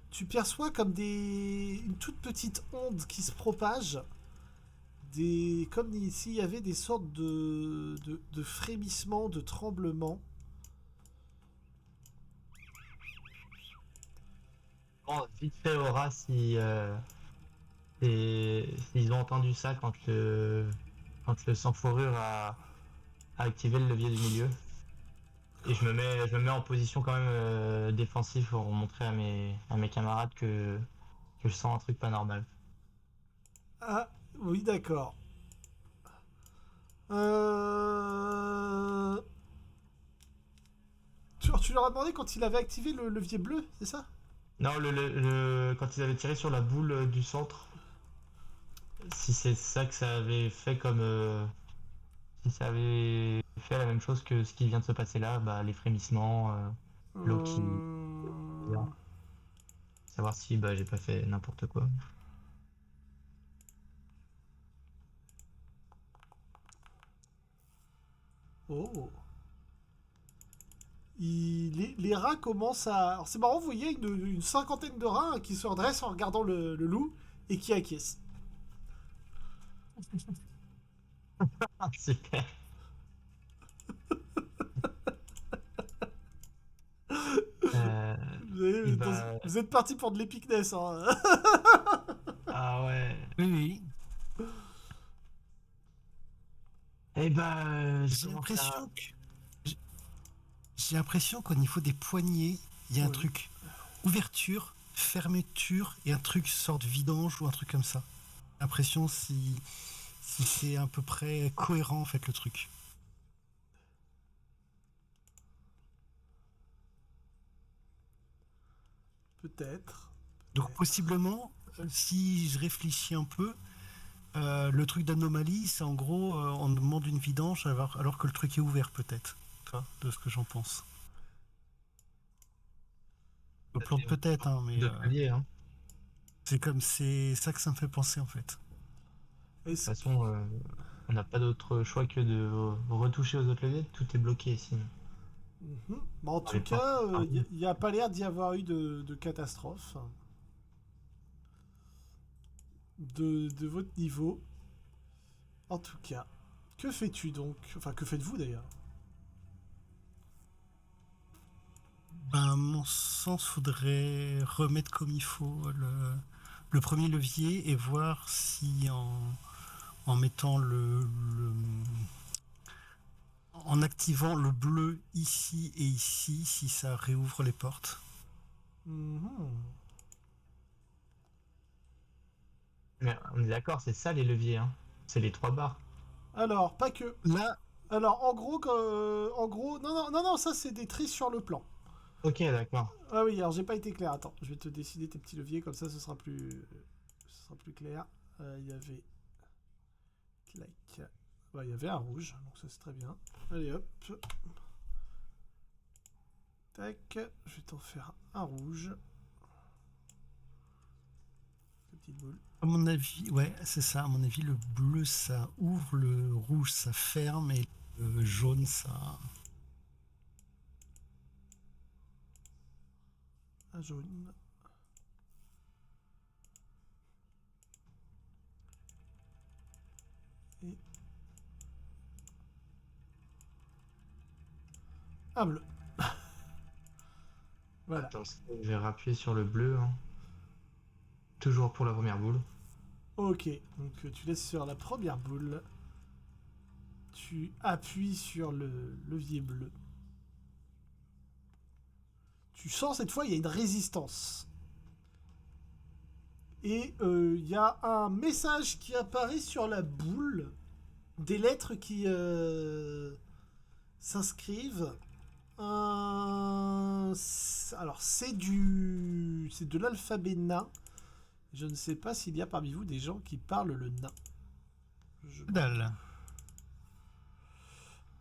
tu perçois comme une toute petite onde qui se propage. Comme s'il y avait des sortes de frémissements, de tremblements. Bon, vite fait, Aura, s'ils ont entendu ça quand le sans fourrure a activé le levier du milieu. Et je me mets en position quand même défensive pour montrer à mes camarades que je sens un truc pas normal. Ah, oui, d'accord. Tu leur as demandé quand il avait activé le levier bleu, c'est ça? Non, quand ils avaient tiré sur la boule du centre, si c'est ça que ça avait fait si ça avait fait la même chose que ce qui vient de se passer là, bah, les frémissements, l'eau qui... Savoir si j'ai pas fait n'importe quoi. Oh. Les rats commencent à... Alors c'est marrant, vous voyez une cinquantaine de rats qui se redressent en regardant le loup et qui acquiescent. Ah, super. Vous êtes parti pour de l'épicness, hein. Ah ouais. Oui. Eh ben, j'ai l'impression qu'au niveau des poignées, il y a un truc ouverture, fermeture et un truc sorte vidange ou un truc comme ça. J'ai l'impression si c'est à peu près cohérent en fait le truc. Peut-être. Donc possiblement, si je réfléchis un peu, le truc d'anomalie, c'est en gros, on demande une vidange alors que le truc est ouvert peut-être. De ce que j'en pense. Je me plante peut-être, hein, mais hein. c'est ça que ça me fait penser en fait. De toute façon, on n'a pas d'autre choix que de retoucher aux autres leviers. Tout est bloqué ici. Bah, en tout cas, il n'y a pas l'air d'y avoir eu de catastrophe de votre niveau. En tout cas, que fais-tu donc? Enfin, que faites-vous d'ailleurs? À mon sens, faudrait remettre comme il faut le premier levier et voir si en mettant en activant le bleu ici et ici, si ça réouvre les portes. Mais on est d'accord, c'est ça les leviers, hein. C'est les 3 barres. Alors, pas que. Là. Alors, en gros, non, ça c'est des tris sur le plan. Ok, d'accord. Ah oui, alors j'ai pas été clair. Attends, je vais te décider tes petits leviers, comme ça ce sera plus clair. Il y avait... Clac. Ouais, il y avait un rouge, donc ça c'est très bien. Allez hop. Tac, je vais t'en faire un rouge. Petite boule. À mon avis, ouais, c'est ça. À mon avis, le bleu ça ouvre, le rouge ça ferme et le jaune ça. Un jaune. Un bleu. Voilà. Attends, je vais rappuyer sur le bleu. Hein. Toujours pour la première boule. Ok, donc tu laisses sur la première boule. Tu appuies sur le levier bleu. Tu sens cette fois, il y a une résistance. Et il y a un message qui apparaît sur la boule. Des lettres qui s'inscrivent. Alors c'est de l'alphabet nain. Je ne sais pas s'il y a parmi vous des gens qui parlent le nain. Dalle.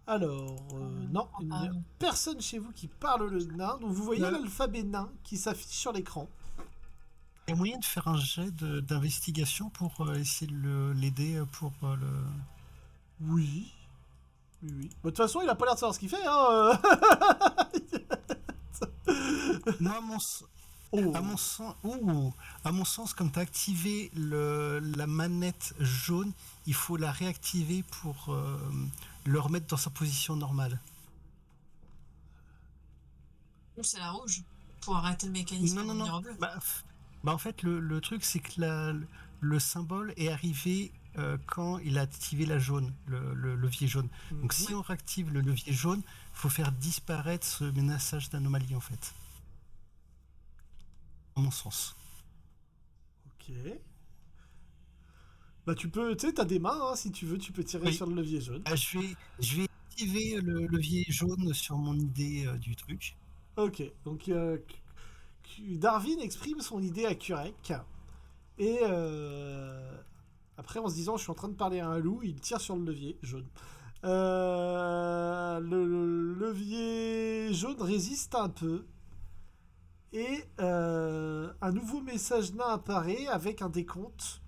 Alors, non, il n'y a personne chez vous qui parle le nain. Donc vous voyez l'alphabet nain qui s'affiche sur l'écran. Il y a moyen de faire un jet d'investigation pour essayer de l'aider pour le... Oui. Oui, oui. Bah, de toute façon, il a pas l'air de savoir ce qu'il fait, hein. Moi, Oh. à mon sens, comme tu as activé la manette jaune, il faut la réactiver pour le remettre dans sa position normale. C'est la rouge. Pour arrêter le mécanisme de revenir au bleu. En fait, le truc, c'est que le symbole est arrivé quand il a activé la jaune, le levier jaune. Donc si on réactive le levier jaune, il faut faire disparaître ce message d'anomalie, en fait. À mon sens. Ok. Bah tu peux, tu sais, t'as des mains, hein, si tu veux, tu peux tirer sur le levier jaune. Je vais activer le levier jaune sur mon idée du truc. Ok, donc Darwin exprime son idée à Kurek. Et après, en se disant, je suis en train de parler à un loup, il tire sur le levier jaune. Le levier jaune résiste un peu. Et un nouveau message nain apparaît avec un décompte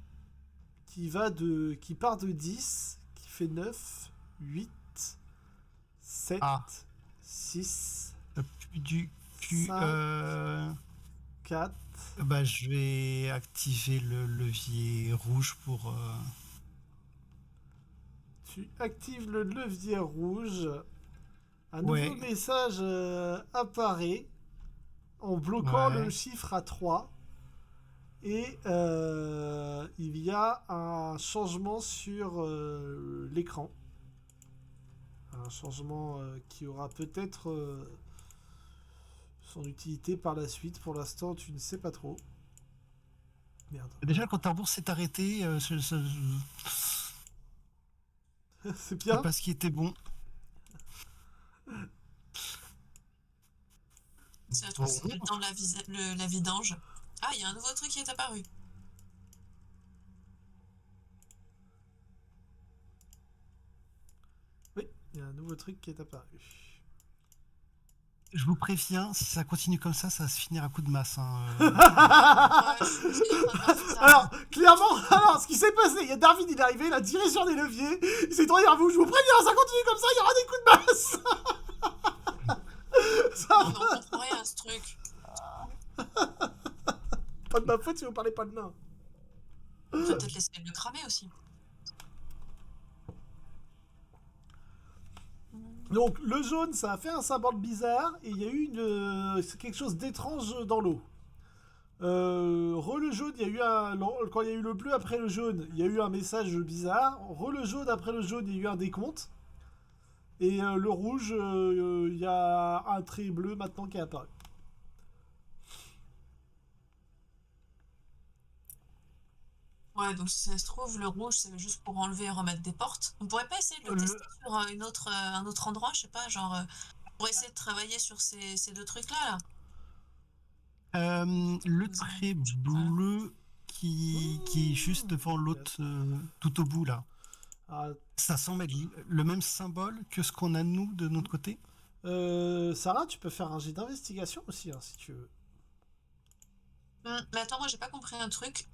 qui part de 10, qui fait 9, 8, 7, 6, Du cul. 4. Bah, je vais activer le levier rouge pour. Tu actives le levier rouge. Un nouveau message apparaît en bloquant le chiffre à 3. Et il y a un changement sur l'écran. Un changement qui aura peut-être son utilité par la suite. Pour l'instant, tu ne sais pas trop. Merde. Déjà, quand ta bourse s'est arrêtée, c'est bien. C'est pas ce qui était bon. C'est dans la vidange. Ah, il y a un nouveau truc qui est apparu. Oui, il y a un nouveau truc qui est apparu. Je vous préviens, si ça continue comme ça va se finir à coup de masse. Hein. Alors, clairement, ce qui s'est passé, il y a Darwin, il est arrivé, il a tiré sur des leviers, il s'est tourné vers vous, je vous préviens, ça continue comme ça, il y aura des coups de masse. On n'en comprend rien à ce truc. Pas de ma faute si vous parlez pas de nain. On peut peut-être laisser le cramer aussi. Donc, le jaune, ça a fait un symbole bizarre, et il y a eu quelque chose d'étrange dans l'eau. Le jaune, il y a eu quand il y a eu le bleu après le jaune, il y a eu un message bizarre. Le jaune après le jaune, il y a eu un décompte. Et le rouge, il y a un trait bleu maintenant qui est apparu. Ouais, donc si ça se trouve, le rouge, c'est juste pour enlever et remettre des portes. On pourrait pas essayer de le tester sur un autre endroit, je sais pas, genre, pour essayer de travailler sur ces deux trucs-là, là. Le trait bleu qui est juste devant l'autre, tout au bout, là. Ça semble être le même symbole que ce qu'on a, nous, de notre côté. Sarah, tu peux faire un jet d'investigation aussi, hein, si tu veux. Mais attends, moi j'ai pas compris un truc.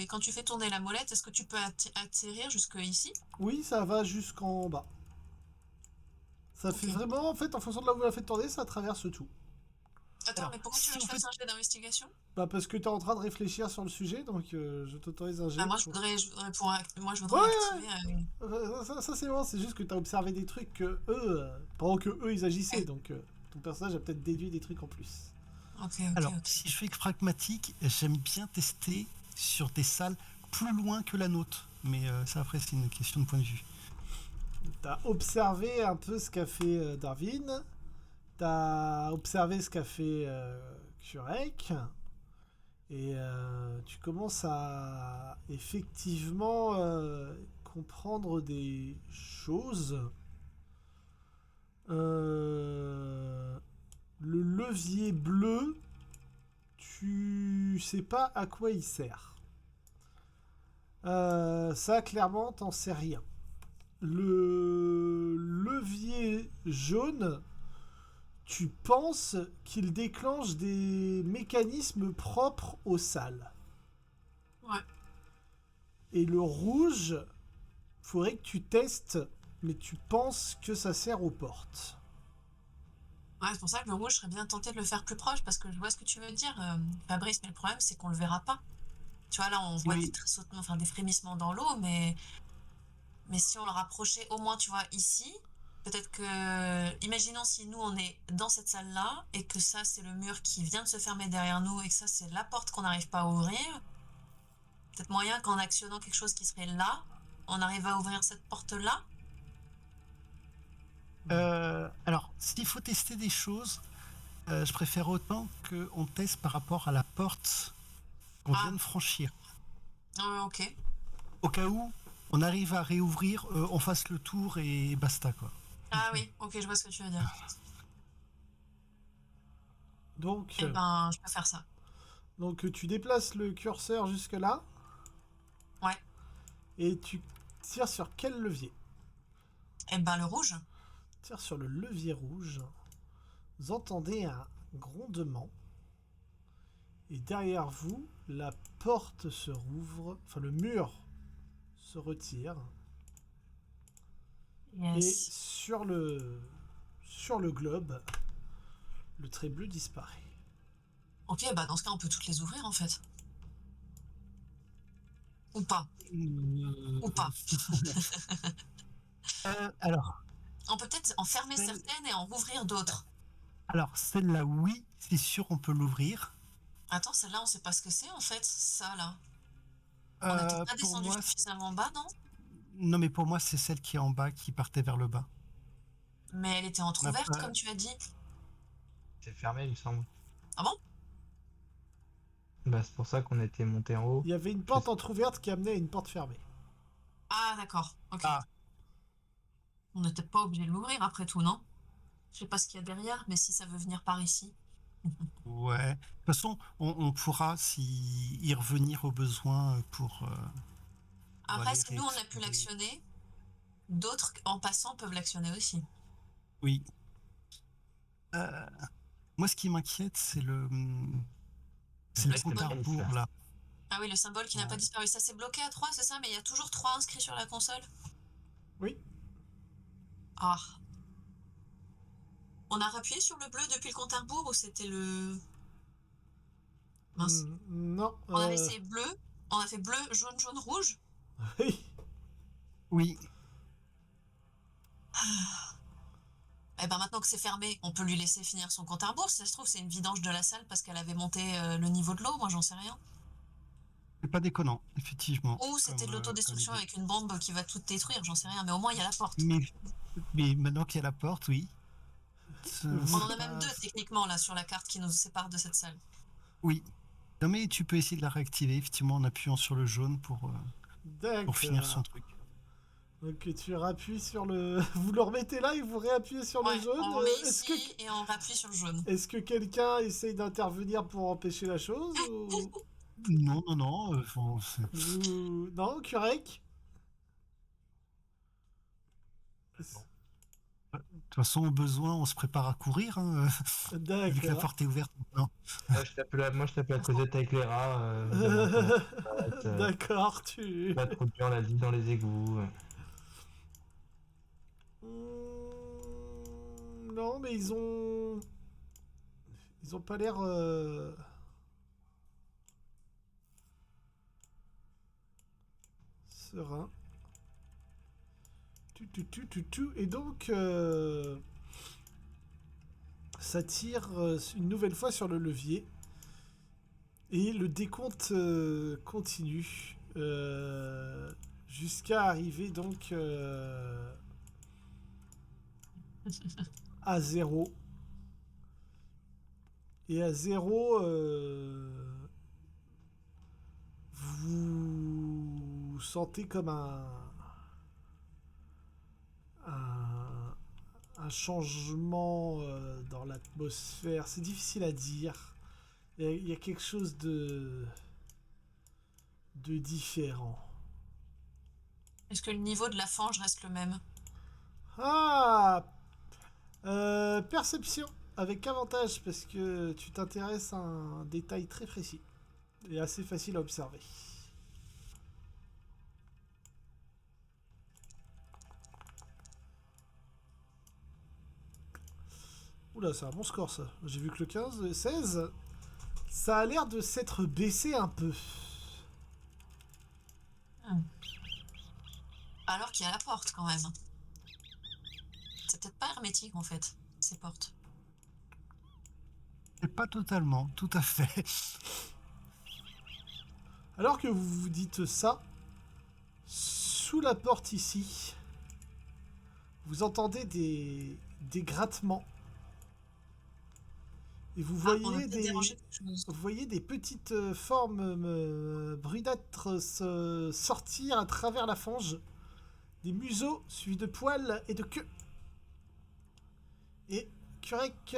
Quand tu fais tourner la molette, est-ce que tu peux atterrir jusque ici? Oui, ça va jusqu'en bas. Ça fait vraiment, en fait, en fonction de là où vous la faites tourner, ça traverse tout. Attends, mais pourquoi tu veux que je fasse un jet d'investigation? Bah parce que tu es en train de réfléchir sur le sujet, donc je t'autorise un jet. Moi je voudrais activer... Ça c'est bon, c'est juste que tu as observé des trucs que eux, pendant que eux ils agissaient, donc... ton personnage a peut-être déduit des trucs en plus. Ok. Alors, si je fais que pragmatique, j'aime bien tester sur des salles plus loin que la nôtre. Mais ça, après, c'est une question de point de vue. T'as observé un peu ce qu'a fait Darwin. T'as observé ce qu'a fait Kurek. Et tu commences à effectivement comprendre des choses. Le levier bleu, tu sais pas à quoi il sert. Ça, clairement, t'en sais rien. Le levier jaune, tu penses qu'il déclenche des mécanismes propres aux salles. Ouais. Et le rouge, faudrait que tu testes, mais tu penses que ça sert aux portes. Ouais, c'est pour ça que le rouge, je serais bien tenté de le faire plus proche parce que je vois ce que tu veux dire, Fabrice, mais le problème, c'est qu'on le verra pas. Tu vois, là, on voit Oui. des frémissements dans l'eau, mais si on le rapprochait au moins, tu vois, ici, peut-être que. Imaginons si nous, on est dans cette salle-là et que ça, c'est le mur qui vient de se fermer derrière nous et que ça, c'est la porte qu'on n'arrive pas à ouvrir. Peut-être moyen qu'en actionnant quelque chose qui serait là, on arrive à ouvrir cette porte-là. Alors, s'il faut tester des choses, je préfère autant qu'on teste par rapport à la porte qu'on vient de franchir. Ok. Au cas où on arrive à réouvrir, on fasse le tour et basta, quoi. Ah oui, ok, je vois ce que tu veux dire. Donc, Eh ben, je peux faire ça. tu déplaces le curseur jusque là. Ouais. Et tu tires sur quel levier? Eh ben, le rouge. Tire sur le levier rouge. Vous entendez un grondement. Et derrière vous, la porte se rouvre. Enfin, le mur se retire. Et Yes. sur le globe, le trait bleu disparaît. Ok, bah dans ce cas, on peut toutes les ouvrir en fait. Ou pas. Ou pas. Alors, On peut peut-être en fermer certaines et en rouvrir d'autres. Celle-là, oui, c'est sûr, on peut l'ouvrir. Attends, celle-là, on sait pas ce que c'est en fait, ça là. On n'était pas Pour descendu moi, suffisamment bas, non? non, mais pour moi, c'est celle qui est en bas qui partait vers le bas. Mais elle était On a entrouverte, pas- comme tu as dit. C'est fermé, il me semble. Ah bon? Bah, c'est pour ça qu'on était monté en haut. Il y avait une porte entrouverte qui amenait à une porte fermée. Ah d'accord, ok. Ah. On n'était pas obligé de l'ouvrir après tout, non? Je sais pas ce qu'il y a derrière, mais si ça veut venir par ici. Ouais. De toute façon, on pourra y revenir au besoin pour. Après, aller si nous on a pu réexplorer. l'actionner, d'autres en passant peuvent l'actionner aussi. Oui. Euh, Moi, ce qui m'inquiète, c'est le Ouais, c'est compte à le rebours, calice, là. Ah oui, le symbole qui n'a pas Ouais. disparu. Ça s'est bloqué à 3, c'est ça? Mais il y a toujours 3 inscrits sur la console. Oui. Ah. On a rappuyé sur le bleu depuis le compte à rebours ou c'était le... Mince. Non. On avait essayé bleu, on a fait bleu, jaune, jaune, rouge. Oui. Oui. Eh ben maintenant que c'est fermé, on peut lui laisser finir son compte à rebours. Si ça se trouve, c'est une vidange de la salle parce qu'elle avait monté le niveau de l'eau, moi j'en sais rien. C'est pas déconnant, effectivement. Ou c'était de comme l'autodestruction idée. avec une bombe qui va tout détruire, j'en sais rien. Mais au moins il y a la porte. Mais maintenant qu'il y a la porte, oui. On en a même 2 techniquement là sur la carte qui nous séparent de cette salle. Oui. Non, mais tu peux essayer de la réactiver, effectivement, en appuyant sur le jaune pour finir son truc. Donc tu rappuies sur le... Vous le remettez là et vous réappuyez sur Ouais, le jaune. on remet Est-ce ici et on rappuie sur le jaune. Est-ce que quelqu'un essaye d'intervenir pour empêcher la chose ou... Non, non, non. Non, Kurek? De toute façon, au besoin, on se prépare à courir, hein, vu que la D'accord. porte est ouverte maintenant. Moi, je tape la Cosette avec les rats. Demain, D'accord, tu... pas trop dur la vie dans les égouts. Non, mais ils ont... Ils ont pas l'air... sereins. Et donc... ça tire une nouvelle fois sur le levier. Et le décompte continue jusqu'à arriver donc à 0. Et à 0, vous sentez comme un changement dans l'atmosphère. C'est difficile à dire. Il y a quelque chose de différent. Est-ce que le niveau de la fange reste le même? Ah, perception avec avantage parce que tu t'intéresses à un détail très précis et assez facile à observer. Oula, c'est un bon score ça. J'ai vu que le 15, le 16, ça a l'air de s'être baissé un peu. Alors qu'il y a la porte quand même. C'est peut-être pas hermétique en fait, ces portes. Et pas totalement, tout à fait. Alors que vous vous dites ça, sous la porte ici, vous entendez des grattements. Et vous On a voyez peut-être dérangé quelque chose. vous voyez des petites formes brunâtres sortir à travers la fange. Des museaux suivis de poils et de queues. Et Kurek,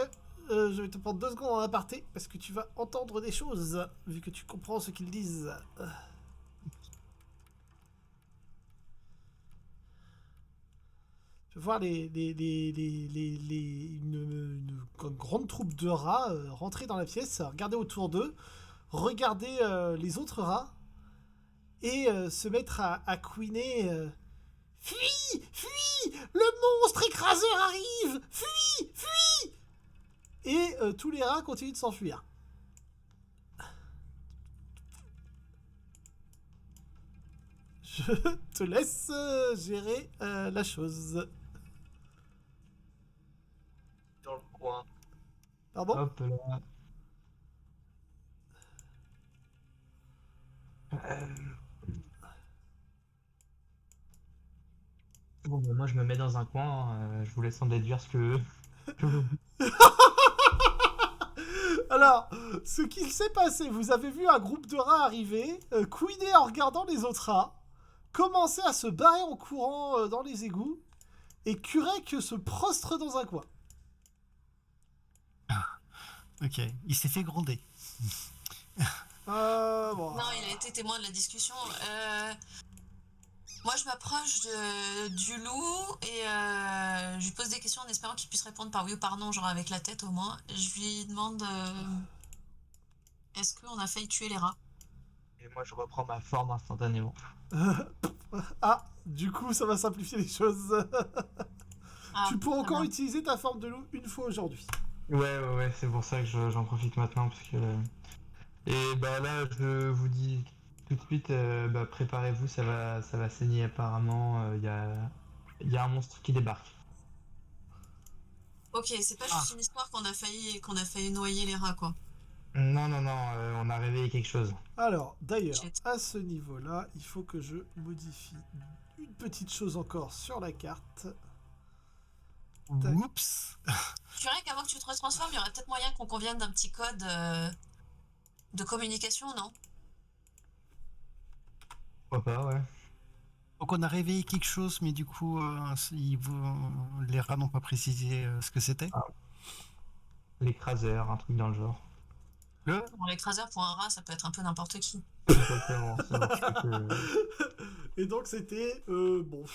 je vais te prendre 2 secondes en aparté parce que tu vas entendre des choses vu que tu comprends ce qu'ils disent. Tu vas voir une grande troupe de rats rentrer dans la pièce, regarder autour d'eux, regarder les autres rats et se mettre à couiner. Fuis! Fuis! Le monstre écraseur arrive! Fuis! Fuis! Et tous les rats continuent de s'enfuir. Je te laisse gérer la chose. Dans le coin. Pardon? Hop là. Bon, bah, moi je me mets dans un coin, je vous laisse en déduire ce que. Alors, ce qu'il s'est passé, vous avez vu un groupe de rats arriver, couiner en regardant les autres rats, commencer à se barrer en courant dans les égouts, et Kurek se prostre dans un coin. Ok, il s'est fait gronder. Bon. Non, il a été témoin de la discussion. Moi, je m'approche du loup et je lui pose des questions en espérant qu'il puisse répondre par oui ou par non, genre avec la tête au moins. Je lui demande est-ce qu'on a failli tuer les rats? Et moi je reprends ma forme instantanément. Ah, du coup, ça va simplifier les choses. Ah, Tu pourras très encore bien. utiliser ta forme de loup une fois aujourd'hui. Ouais, c'est pour ça que j'en profite maintenant parce que. Et bah là, je vous dis tout de suite, bah, préparez-vous, ça va saigner apparemment. Il y a un monstre qui débarque. Ok, c'est pas juste une histoire qu'on a failli noyer les rats, quoi. Non, on a réveillé quelque chose. Alors, d'ailleurs, Shit. à ce niveau-là, il faut que je modifie une petite chose encore sur la carte. Tac. Oups. Tu dirais qu'avant que tu te retransformes, il y aurait peut-être moyen qu'on convienne d'un petit code de communication, non? Pourquoi pas, ouais. Donc on a réveillé quelque chose, mais du coup, les rats n'ont pas précisé ce que c'était. L'écraseur, un truc dans le genre. Bon, l'écraseur pour un rat, ça peut être un peu n'importe qui. Exactement, ça marche que. Et donc, c'était... bon...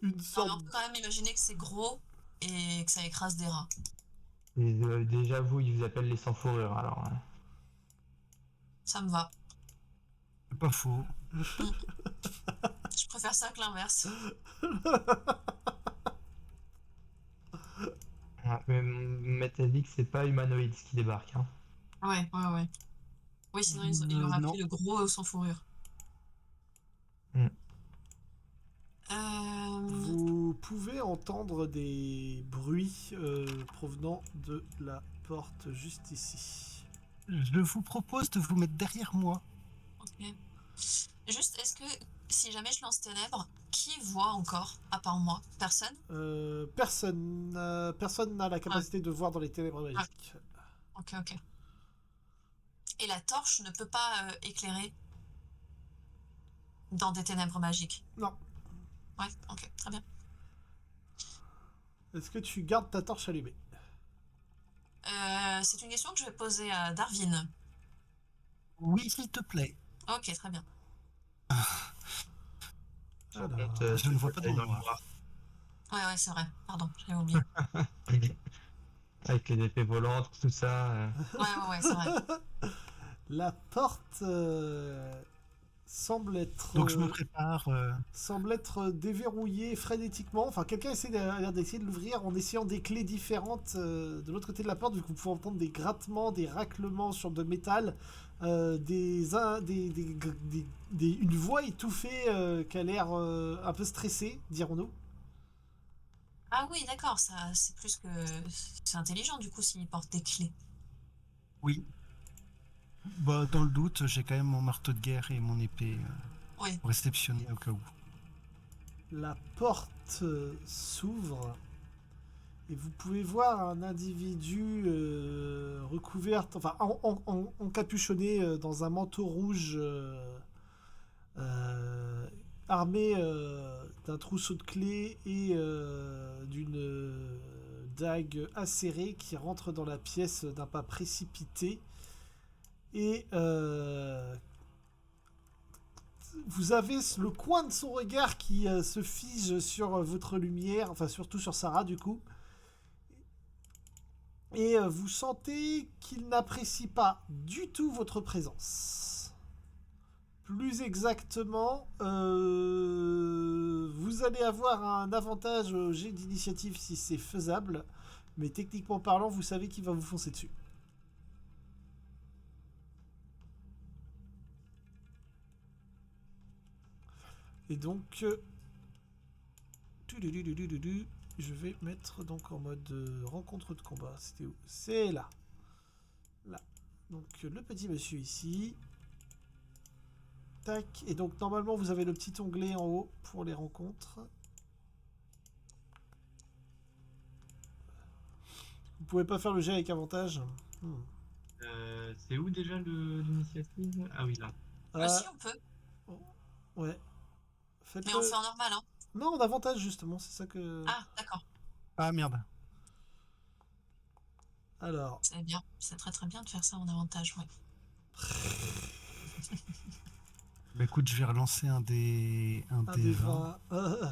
une Non, sorte... mais on peut quand même imaginer que c'est gros et que ça écrase des rats. Et, déjà, ils vous appellent les sans-fourrures, alors. Ça me va. C'est pas faux. Je préfère ça que l'inverse. Mais t'as dit que c'est pas humanoïde ce qui débarque, hein. Ouais. Oui, sinon il aurait non. appelé le gros sans fourrure. Mm. Vous pouvez entendre des bruits provenant de la porte juste ici. Je vous propose de vous mettre derrière moi. Ok. Juste, est-ce que si jamais je lance ténèbres, qui voit encore, à part moi? Personne? Personne n'a la capacité de voir dans les ténèbres Ah, magiques. ok, ok. Et la torche ne peut pas éclairer dans des ténèbres magiques? Non. Ouais, ok, très bien. Est-ce que tu gardes ta torche allumée? C'est une question que je vais poser à Darwin. Oui, s'il te plaît. Ok, très bien. Je Alors, remonte, je ne cette vois pas de bataille dans le noir. noir. Ouais, c'est vrai. Pardon, j'avais oublié. Avec les épées volantes, tout ça. Ouais, c'est vrai. la porte semble être Donc je me prépare. déverrouillée frénétiquement. Enfin, quelqu'un a l'air d'essayer de l'ouvrir en essayant des clés différentes de l'autre côté de la porte, vu que vous pouvez entendre des grattements, des raclements sur de métal, une voix étouffée qui a l'air un peu stressée, dirons-nous. Ah oui, d'accord, ça, c'est plus que... C'est intelligent, du coup, s'il porte des clés. Oui. Bah, dans le doute, j'ai quand même mon marteau de guerre et mon épée Oui. pour réceptionner au cas où. La porte s'ouvre et vous pouvez voir un individu recouvert, enfin encapuchonné dans un manteau rouge, armé d'un trousseau de clés et d'une dague acérée qui rentre dans la pièce d'un pas précipité. Et vous avez le coin de son regard qui se fige sur votre lumière, enfin surtout sur Sarah du coup. Et vous sentez qu'il n'apprécie pas du tout votre présence. Plus exactement, vous allez avoir un avantage au jet d'initiative si c'est faisable, mais techniquement parlant, vous savez qu'il va vous foncer dessus. Et donc, je vais mettre donc en mode rencontre de combat. C'était où? C'est là. Là. Donc le petit monsieur ici. Tac. Et donc normalement vous avez le petit onglet en haut pour les rencontres. Vous pouvez pas faire le jet avec avantage. C'est où déjà l'initiative? Ah oui, là. Si, on peut. Ouais. Mais on fait en normal, hein. Non, en avantage justement, c'est ça que... Ah, d'accord. Ah merde. Alors, C'est bien. C'est très très bien de faire ça en avantage, ouais. Bah écoute, je vais relancer un des 20. 20.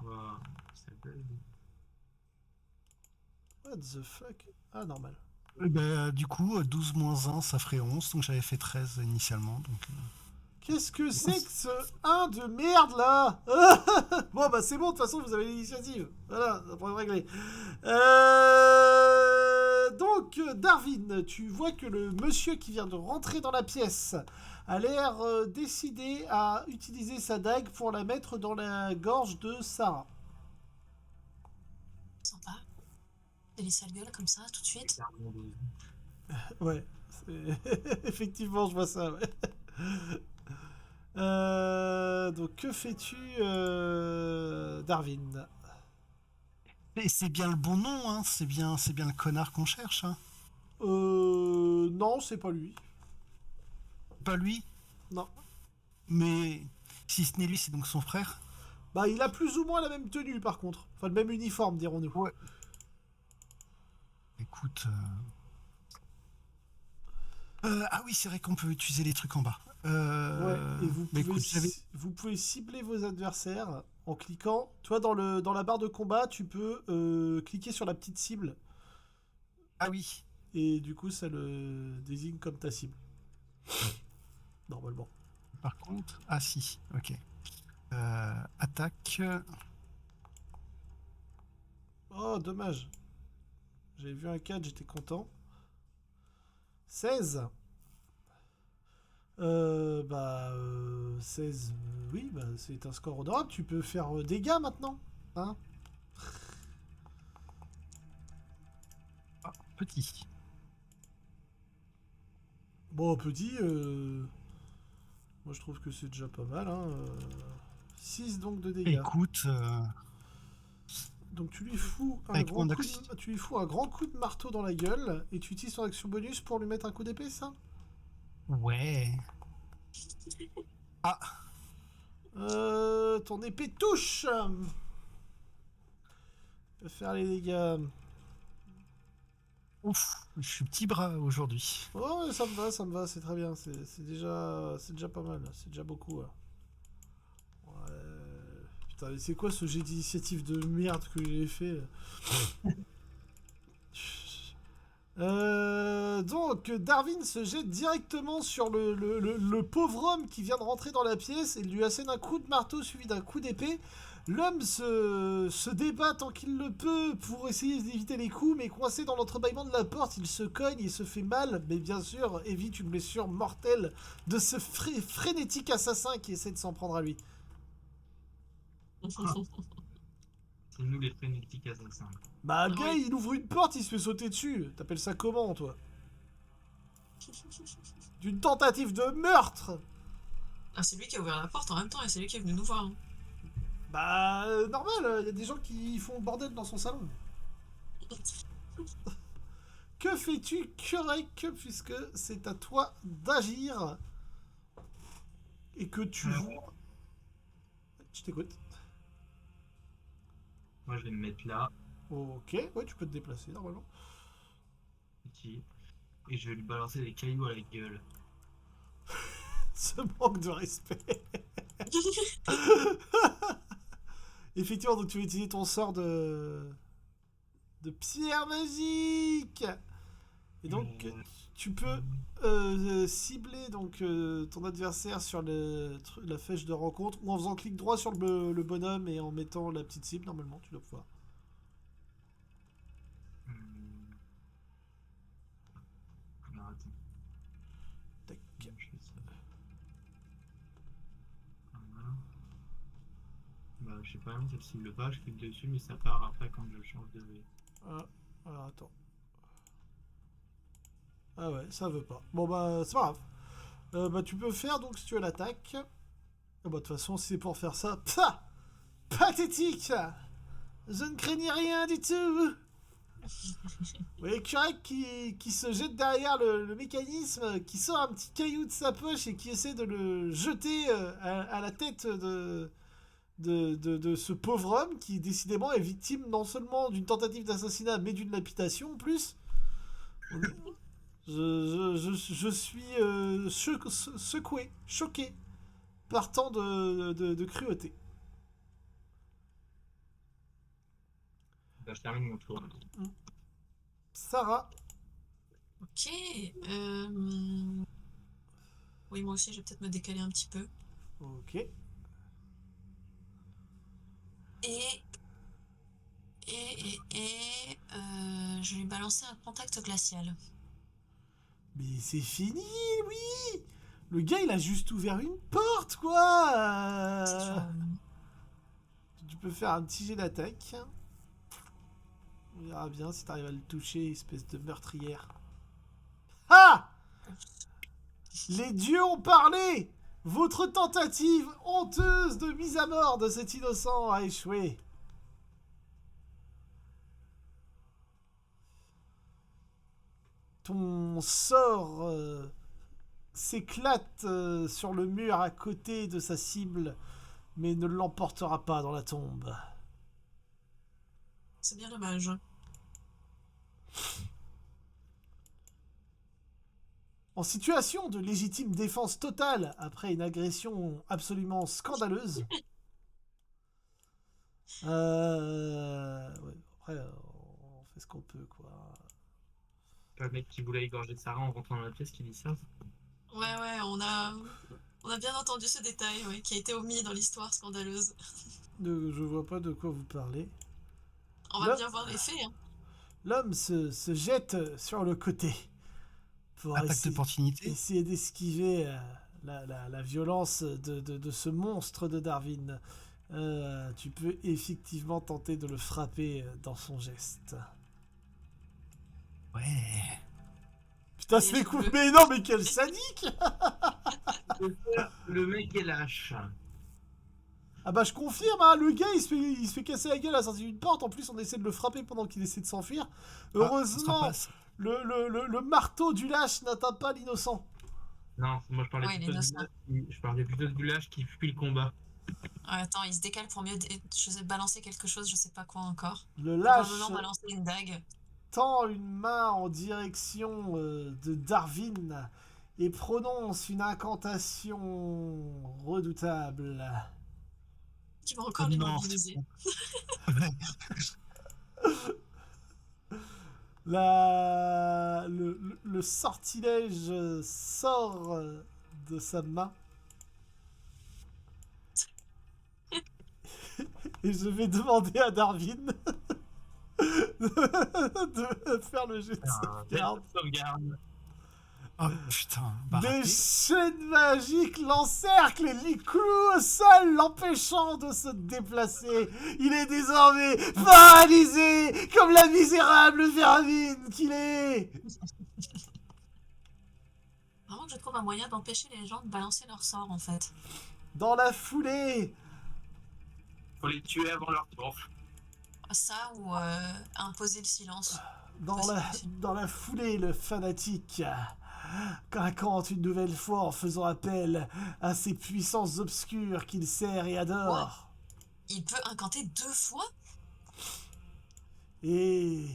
Wow, ça bug. What the fuck? Ah, normal. Bah, du coup, 12 moins 1, ça ferait 11, donc j'avais fait 13 initialement. Donc, Qu'est-ce que c'est que ce 1 de merde là? Bon bah c'est bon, de toute façon vous avez l'initiative. Voilà, ça pourrait régler. Donc Darwin, tu vois que le monsieur qui vient de rentrer dans la pièce a l'air décidé à utiliser sa dague pour la mettre dans la gorge de Sarah. Sympa. Des sales gueules comme ça, tout de suite. Clairement de- Ouais, effectivement je vois ça, ouais. Donc que fais-tu Darwin? et c'est bien le bon nom, hein. C'est bien le connard qu'on cherche, hein. Non, c'est pas lui. Pas lui, Non. mais si ce n'est lui, c'est donc son frère. Bah, il a plus ou moins la même tenue, par contre. Enfin, le même uniforme, dirons-nous. Ouais. Écoute. Ah oui, c'est vrai qu'on peut utiliser les trucs en bas. Ouais, et mais écoute, vous pouvez cibler vos adversaires en cliquant. Toi, dans la barre de combat, tu peux cliquer sur la petite cible. Ah oui. Et du coup, ça le désigne comme ta cible. Normalement. Par contre, ah si, ok. Attaque. Oh, dommage. J'avais vu un 4, j'étais content. 16. Bah, 16, oui, bah, c'est un score honorable. Tu peux faire dégâts maintenant. Hein? Ah, petit. Bon, petit, moi je trouve que c'est déjà pas mal. Hein. 6 donc de dégâts. Écoute, Donc tu lui fous un avec grand mon coup action. tu lui fous un grand coup de marteau dans la gueule et tu utilises ton action bonus pour lui mettre un coup d'épée, ça? Ouais. Ah, Ton épée touche. Peut faire les dégâts. ouf, je suis petit bras aujourd'hui. Oh, ouais, ça me va, c'est très bien. C'est déjà pas mal. C'est déjà beaucoup. Là. Ouais. Putain, mais c'est quoi ce jet d'initiative de merde que j'ai fait? Donc, Darwin se jette directement sur le pauvre homme qui vient de rentrer dans la pièce et lui assène un coup de marteau suivi d'un coup d'épée. L'homme se débat tant qu'il le peut pour essayer d'éviter les coups, mais coincé dans l'entrebâillement de la porte, il se cogne et se fait mal, mais bien sûr évite une blessure mortelle de ce frénétique assassin qui essaie de s'en prendre à lui. C'est nous les frénétiques assassins. Bah, Ah gars, oui. il ouvre une porte, il se fait sauter dessus. T'appelles ça comment, toi? D'une tentative de meurtre! Ah, c'est lui qui a ouvert la porte en même temps et c'est lui qui est venu nous voir. Hein. Bah, normal, il y a des gens qui font le bordel dans son salon. Que fais-tu, Kurek, puisque c'est à toi d'agir et que tu vois. Je t'écoute. Moi, je vais me mettre là, Ok, ouais, tu peux te déplacer normalement. petit, et je vais lui balancer des cailloux à la gueule. Ce manque de respect. Effectivement, donc tu vas utiliser ton sort de pierre magique. Et donc, tu peux cibler donc ton adversaire sur la flèche de rencontre ou en faisant clic droit sur le bonhomme et en mettant la petite cible. Normalement, tu dois pouvoir. Alors, attends, Tac. je fais ça. Voilà. Bah, je sais pas, ça ne cible pas, je clique dessus, mais ça part après quand je change de... Ah, alors attends. Ah ouais, ça veut pas. Bon bah, c'est pas grave. Bah, tu peux faire donc si tu as l'attaque. Ah bah, de toute façon, si c'est pour faire ça. Pah! Pathétique! Je ne craignais rien du tout! Vous voyez Kurek qui se jette derrière le mécanisme, qui sort un petit caillou de sa poche et qui essaie de le jeter à la tête de ce pauvre homme qui décidément est victime non seulement d'une tentative d'assassinat mais d'une lapidation en plus. Je suis secoué, choqué par tant de cruauté. Bah, je termine mon tour. Sarah, Ok. Oui, moi aussi, je vais peut-être me décaler un petit peu. ok. Et je vais lui balancer un contact glacial. Mais c'est fini, oui. Le gars, il a juste ouvert une porte, quoi. C'est sur, Tu peux faire un petit jet d'attaque. On verra bien si t'arrives à le toucher, espèce de meurtrière. Ah! Les dieux ont parlé! Votre tentative honteuse de mise à mort de cet innocent a échoué. Ton sort s'éclate sur le mur à côté de sa cible, mais ne l'emportera pas dans la tombe. C'est bien dommage. En situation de légitime défense totale après une agression absolument scandaleuse. Ouais, après, on fait ce qu'on peut, quoi. Pas le mec qui voulait égorger Sarah en rentrant dans la pièce qui dit ça. Ouais, on a bien entendu ce détail, ouais, qui a été omis dans l'histoire scandaleuse. Je vois pas de quoi vous parlez. On va Là- bien voir les faits. Hein. L'homme se jette sur le côté pour Attaque d'opportunité. essayer d'esquiver la violence de ce monstre de Darwin, tu peux effectivement tenter de le frapper dans son geste. Ouais. Putain, Et c'est je cool. veux- Mais non, mais quel sadique! Le mec est lâche. Ah bah je confirme, hein, le gars il se fait casser la gueule à la sortie d'une porte. En plus, on essaie de le frapper pendant qu'il essaie de s'enfuir. Ah, ce sera Heureusement, pas ça. le marteau du lâche n'atteint pas l'innocent. Non, moi je parlais Ouais, il est plutôt innocent. je parlais plutôt du lâche qui fuit le combat. Attends, il se décale pour mieux je sais balancer quelque chose, je sais pas quoi encore. Le lâche Probablement balancer une dague. tend une main en direction de Darwin et prononce une incantation redoutable. Qui va encore Oh non, l'immobiliser. c'est bon. Ouais. Le sortilège sort de sa main. Et je vais demander à Darwin de faire le jet de sauvegarde. Sauvegarde. Oh putain, bah Des raté. chaînes magiques l'encerclent et l'y clouent au sol, l'empêchant de se déplacer. Il est désormais paralysé, comme la misérable vermine qu'il est. Vraiment que je trouve un moyen d'empêcher les gens de balancer leur sort en fait. Dans la foulée, Faut les tuer avant leur tour. Ça ou imposer le silence. dans la foulée, le fanatique raconte une nouvelle fois en faisant appel à ces puissances obscures qu'il sert et adore. Il peut incanter 2 fois? Et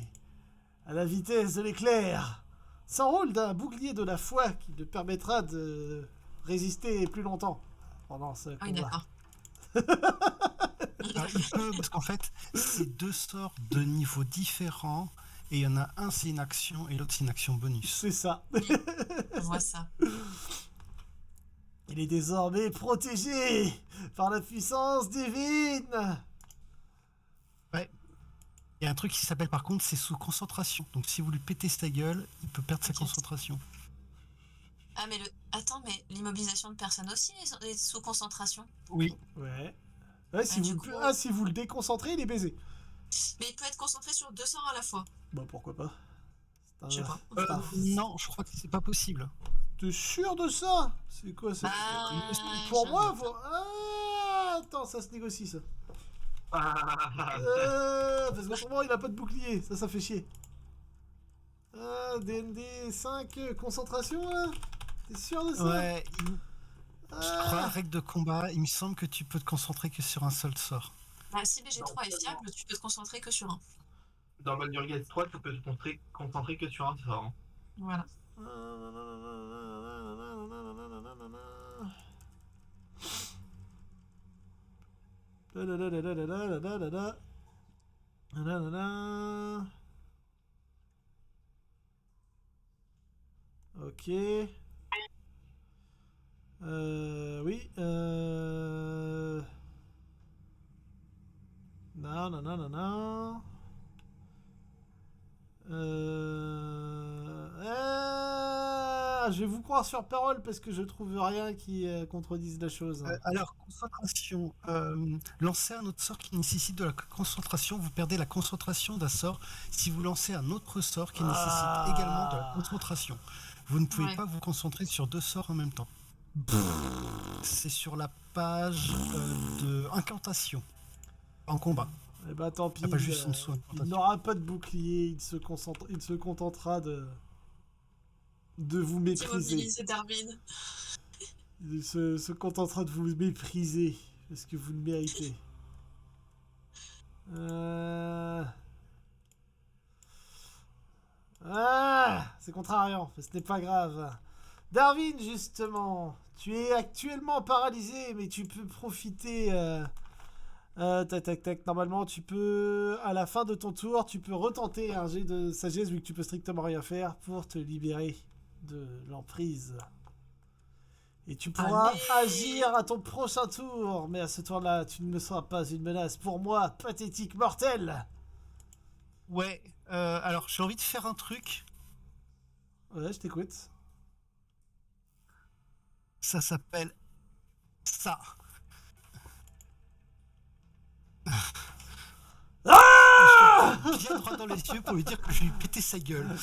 à la vitesse de l'éclair, s'enroule d'un bouclier de la foi qui le permettra de résister plus longtemps pendant ce Ah oui, combat. d'accord. Ah, il peut, parce qu'en fait, c'est 2 sorts de niveaux différents. Et il y en a un, c'est une action, et l'autre, c'est une action bonus. C'est ça. Je vois ça. Il est désormais protégé par la puissance divine. Ouais. Il y a un truc qui s'appelle, par contre, c'est sous concentration. Donc si vous lui pétez sa gueule, il peut perdre sa Ok. concentration. Ah mais attends, mais l'immobilisation de personnes aussi est sous concentration. Oui. Ouais. Ouais, si, Ah, vous, du coup- si vous le déconcentrez, il est baisé. Mais il peut être concentré sur 2 sorts à la fois. Bah pourquoi pas. C'est un- Je sais pas. c'est un- Non, je crois que c'est pas possible. T'es sûr de ça? C'est quoi ça? Ah, Pour j'ai moi, un doute. attends, ça se négocie ça. Ah, Parce qu'autrement, il a pas de bouclier. Ça fait chier. DND 5, concentration là? T'es sûr de ça? Ouais, je crois, Ah, règle de combat, il me semble que tu peux te concentrer que sur un seul sort. Bah, si BG3 est fiable, tu peux te concentrer que sur un. dans Baldur's Gate 3, tu peux te concentrer que sur un sort. Hein. Voilà. Ok. Oui. Non, non, non, non, non. Je vais vous croire sur parole parce que je trouve rien qui contredise la chose. Alors, concentration. Lancer un autre sort qui nécessite de la concentration, vous perdez la concentration d'un sort si vous lancez un autre sort qui nécessite également de la concentration. Vous ne pouvez Ouais. pas vous concentrer sur 2 sorts en même temps. C'est sur la page de incantation en combat. Eh ben tant pis. Ah, pas juste en dessous, il incantation. n'aura pas de bouclier. Il se contentera de vous mépriser. Immobiliser Darwin. Il se contentera de vous mépriser parce que vous le méritez. C'est contrariant, mais ce n'est pas grave. Darwin, justement, tu es actuellement paralysé, mais tu peux profiter. Tac, tac, tac. Normalement, tu peux, à la fin de ton tour, tu peux retenter un jet de sagesse vu que tu peux strictement rien faire pour te libérer de l'emprise. Et tu pourras Allez. agir à ton prochain tour, mais à ce tour-là, tu ne me seras pas une menace pour moi, pathétique mortel. Ouais, alors j'ai envie de faire un truc. Ouais, je t'écoute. Ça s'appelle ça. Ah Je viens droit dans les yeux pour lui dire que je vais lui péter sa gueule.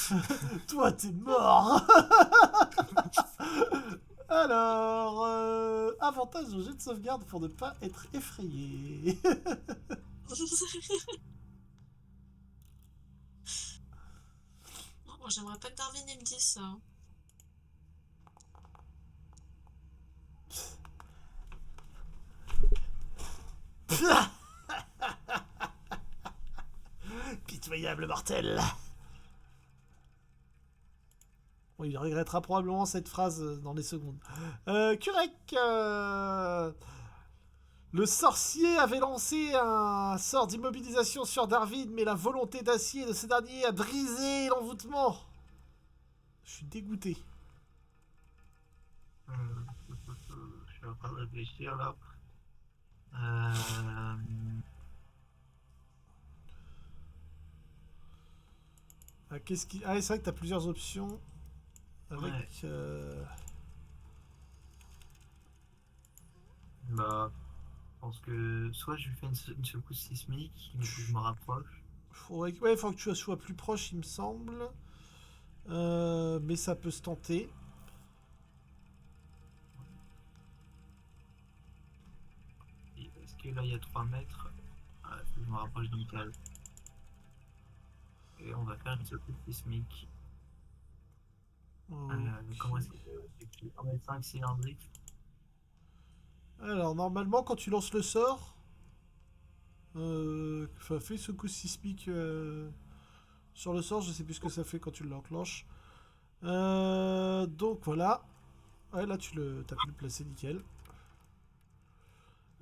Toi, t'es mort. Alors, avantage au jet de sauvegarde pour ne pas être effrayé. Non, j'aimerais pas que Darwin il me dise ça. Pitoyable mortel. Bon, il regrettera probablement cette phrase dans les secondes. Kurek, le sorcier avait lancé un sort d'immobilisation sur Darwin, mais la volonté d'acier de ce dernier a brisé l'envoûtement. Je suis dégoûté. Je suis en train de réfléchir là. Qu'est-ce qui... Ah, c'est vrai que t'as plusieurs options. Avec... Ouais. Bah, je pense que soit je lui fais une secousse sismique, mais faut que je me rapproche. Ouais, faut que tu sois plus proche, il me semble. Mais ça peut se tenter. Est-ce que là il y a 3 mètres? Ouais, faut que je me rapproche d'une cale. Et on va faire une secousse sismique. Comment est-ce que c'est 1,5 m cylindrique? Alors, normalement, quand tu lances le sort... fais secousse sismique sur le sort, je sais plus ce que ça fait quand tu l'enclenches. Donc voilà. Ouais, là t'as pu le placer nickel.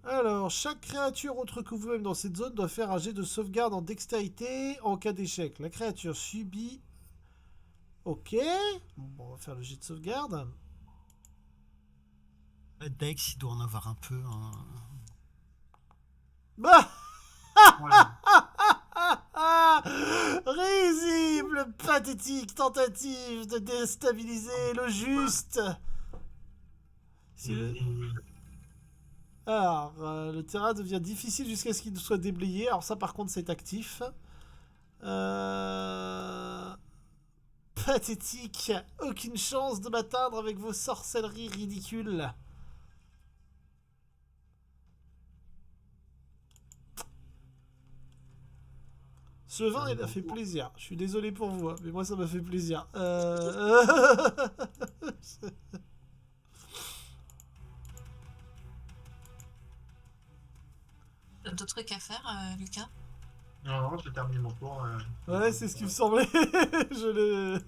Alors, chaque créature autre que vous-même dans cette zone doit faire un jet de sauvegarde en dextérité en cas d'échec. La créature subit... Ok. Bon, on va faire le jet de sauvegarde. Dex, il doit en avoir un peu. Hein. Bah Voilà. Risible, pathétique tentative de déstabiliser le juste. Si le... Alors, le terrain devient difficile jusqu'à ce qu'il soit déblayé. Alors ça, par contre, c'est actif. Pathétique. Aucune chance de m'atteindre avec vos sorcelleries ridicules. Ce vin, il a fait plaisir. Je suis désolé pour vous, hein, mais moi, ça m'a fait plaisir. T'as d'autres trucs à faire, Lucas? Non, j'ai terminé mon tour. Ouais, c'est ce qui me semblait. Je le...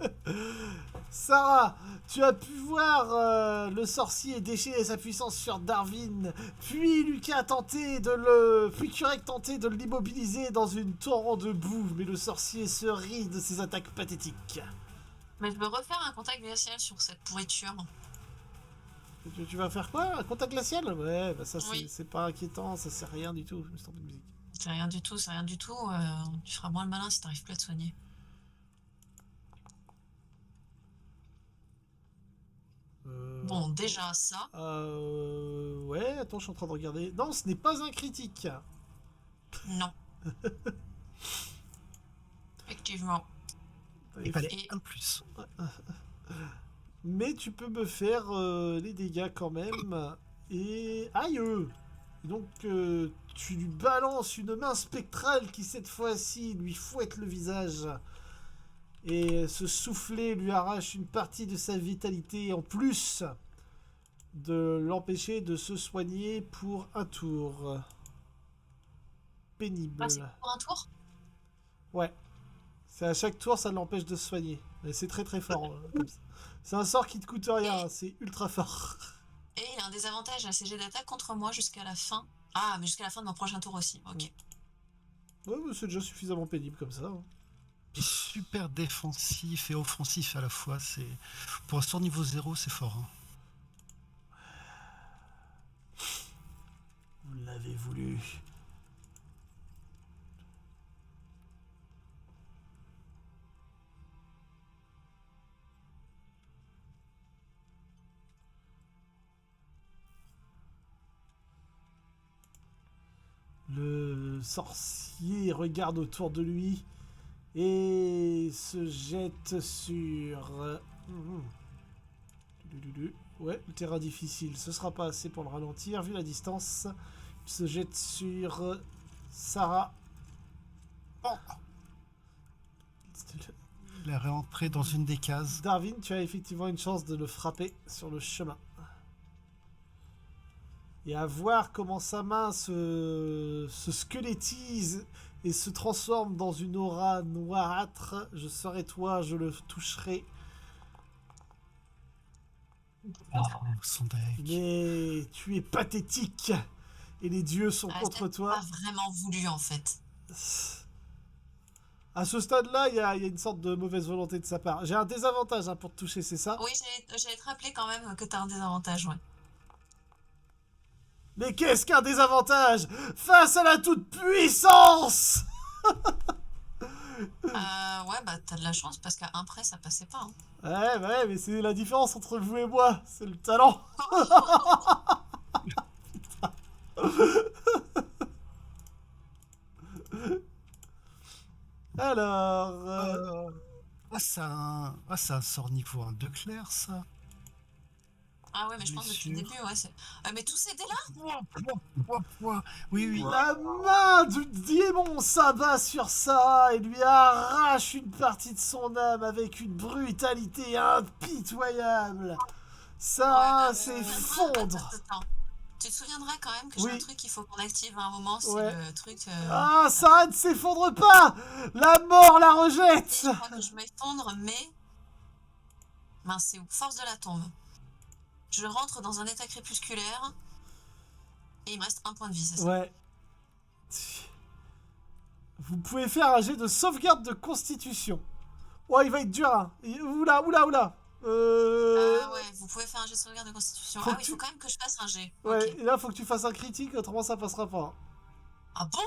Sarah, tu as pu voir le sorcier déchaîner sa puissance sur Darwin, puis Lucas a tenté de le... Puis Kurek tenté de l'immobiliser dans une torrent de boue, mais le sorcier se rit de ses attaques pathétiques. Mais je veux refaire un contact glacial sur cette pourriture. Tu vas faire quoi? Un contact glacial? Ouais, bah ça Oui. c'est pas inquiétant, ça sert à rien du tout. Je me suis trompé de musique. C'est rien du tout, c'est rien du tout. Tu feras moins le malin si t'arrives plus à te soigner. Bon, déjà ça. Ouais, attends, je suis en train de regarder. Non, ce n'est pas un critique. Non. Effectivement. Il fallait Et- un de plus. Mais tu peux me faire les dégâts quand même. Et... Aïe! Donc, tu lui balances une main spectrale qui, cette fois-ci, lui fouette le visage. Et ce soufflet lui arrache une partie de sa vitalité, en plus de l'empêcher de se soigner pour un tour. Pénible. Ah, c'est pour un tour? Ouais. C'est à chaque tour, ça l'empêche de se soigner. Mais c'est très très fort. Comme ça. C'est un sort qui te coûte rien, c'est ultra fort. Et il a un désavantage à CG d'attaque contre moi jusqu'à la fin. Ah, mais jusqu'à la fin de mon prochain tour aussi. Ok. Ouais, mais c'est déjà suffisamment pénible comme ça. Hein. Super défensif et offensif à la fois. C'est pour un sort niveau 0, c'est fort. Hein. Vous l'avez voulu. Le sorcier regarde autour de lui et se jette sur... Ouais, le terrain difficile, ce sera pas assez pour le ralentir, vu la distance. Il se jette sur Sarah. Oh. Il est rentré dans une des cases. Darwin, tu as effectivement une chance de le frapper sur le chemin. Et à voir comment sa main se squelettise et se transforme dans une aura noirâtre, je serai toi, je le toucherai. Oh, son deck. Mais tu es pathétique et les dieux sont contre toi. Pas vraiment voulu en fait. À ce stade-là, il y a une sorte de mauvaise volonté de sa part. J'ai un désavantage pour te toucher, c'est ça? Oui, j'allais te rappeler quand même que t'as un désavantage, ouais. Mais qu'est-ce qu'un désavantage face à la toute-puissance? Ouais, bah t'as de la chance parce qu'à un près ça passait pas. Hein. Ouais, mais c'est la différence entre vous et moi, c'est le talent. Alors... c'est un sort niveau 1 de clair, ça. Ah ouais, mais je pense depuis le début, ouais. Mais tous ces dés-là? Oui. La main du démon s'abat sur Sarah et lui arrache une partie de son âme avec une brutalité impitoyable. Sarah s'effondre. Attends. Tu te souviendras quand même que j'ai un truc qu'il faut qu'on active à un moment, c'est le truc... Ah, Sarah ne s'effondre pas. La mort la rejette. Je crois que je m'effondre, mais... Mince, c'est où? Force de la tombe. Je rentre dans un état crépusculaire et il me reste un point de vie, c'est ça? Ouais. Vous pouvez faire un jet de sauvegarde de constitution. Ouais, il va être dur, hein. Oula. Ah ouais, vous pouvez faire un jet de sauvegarde de constitution. Faut Il faut quand même que je fasse un jet. Ouais, Okay. et là, faut que tu fasses un critique, autrement ça passera pas. Ah bon?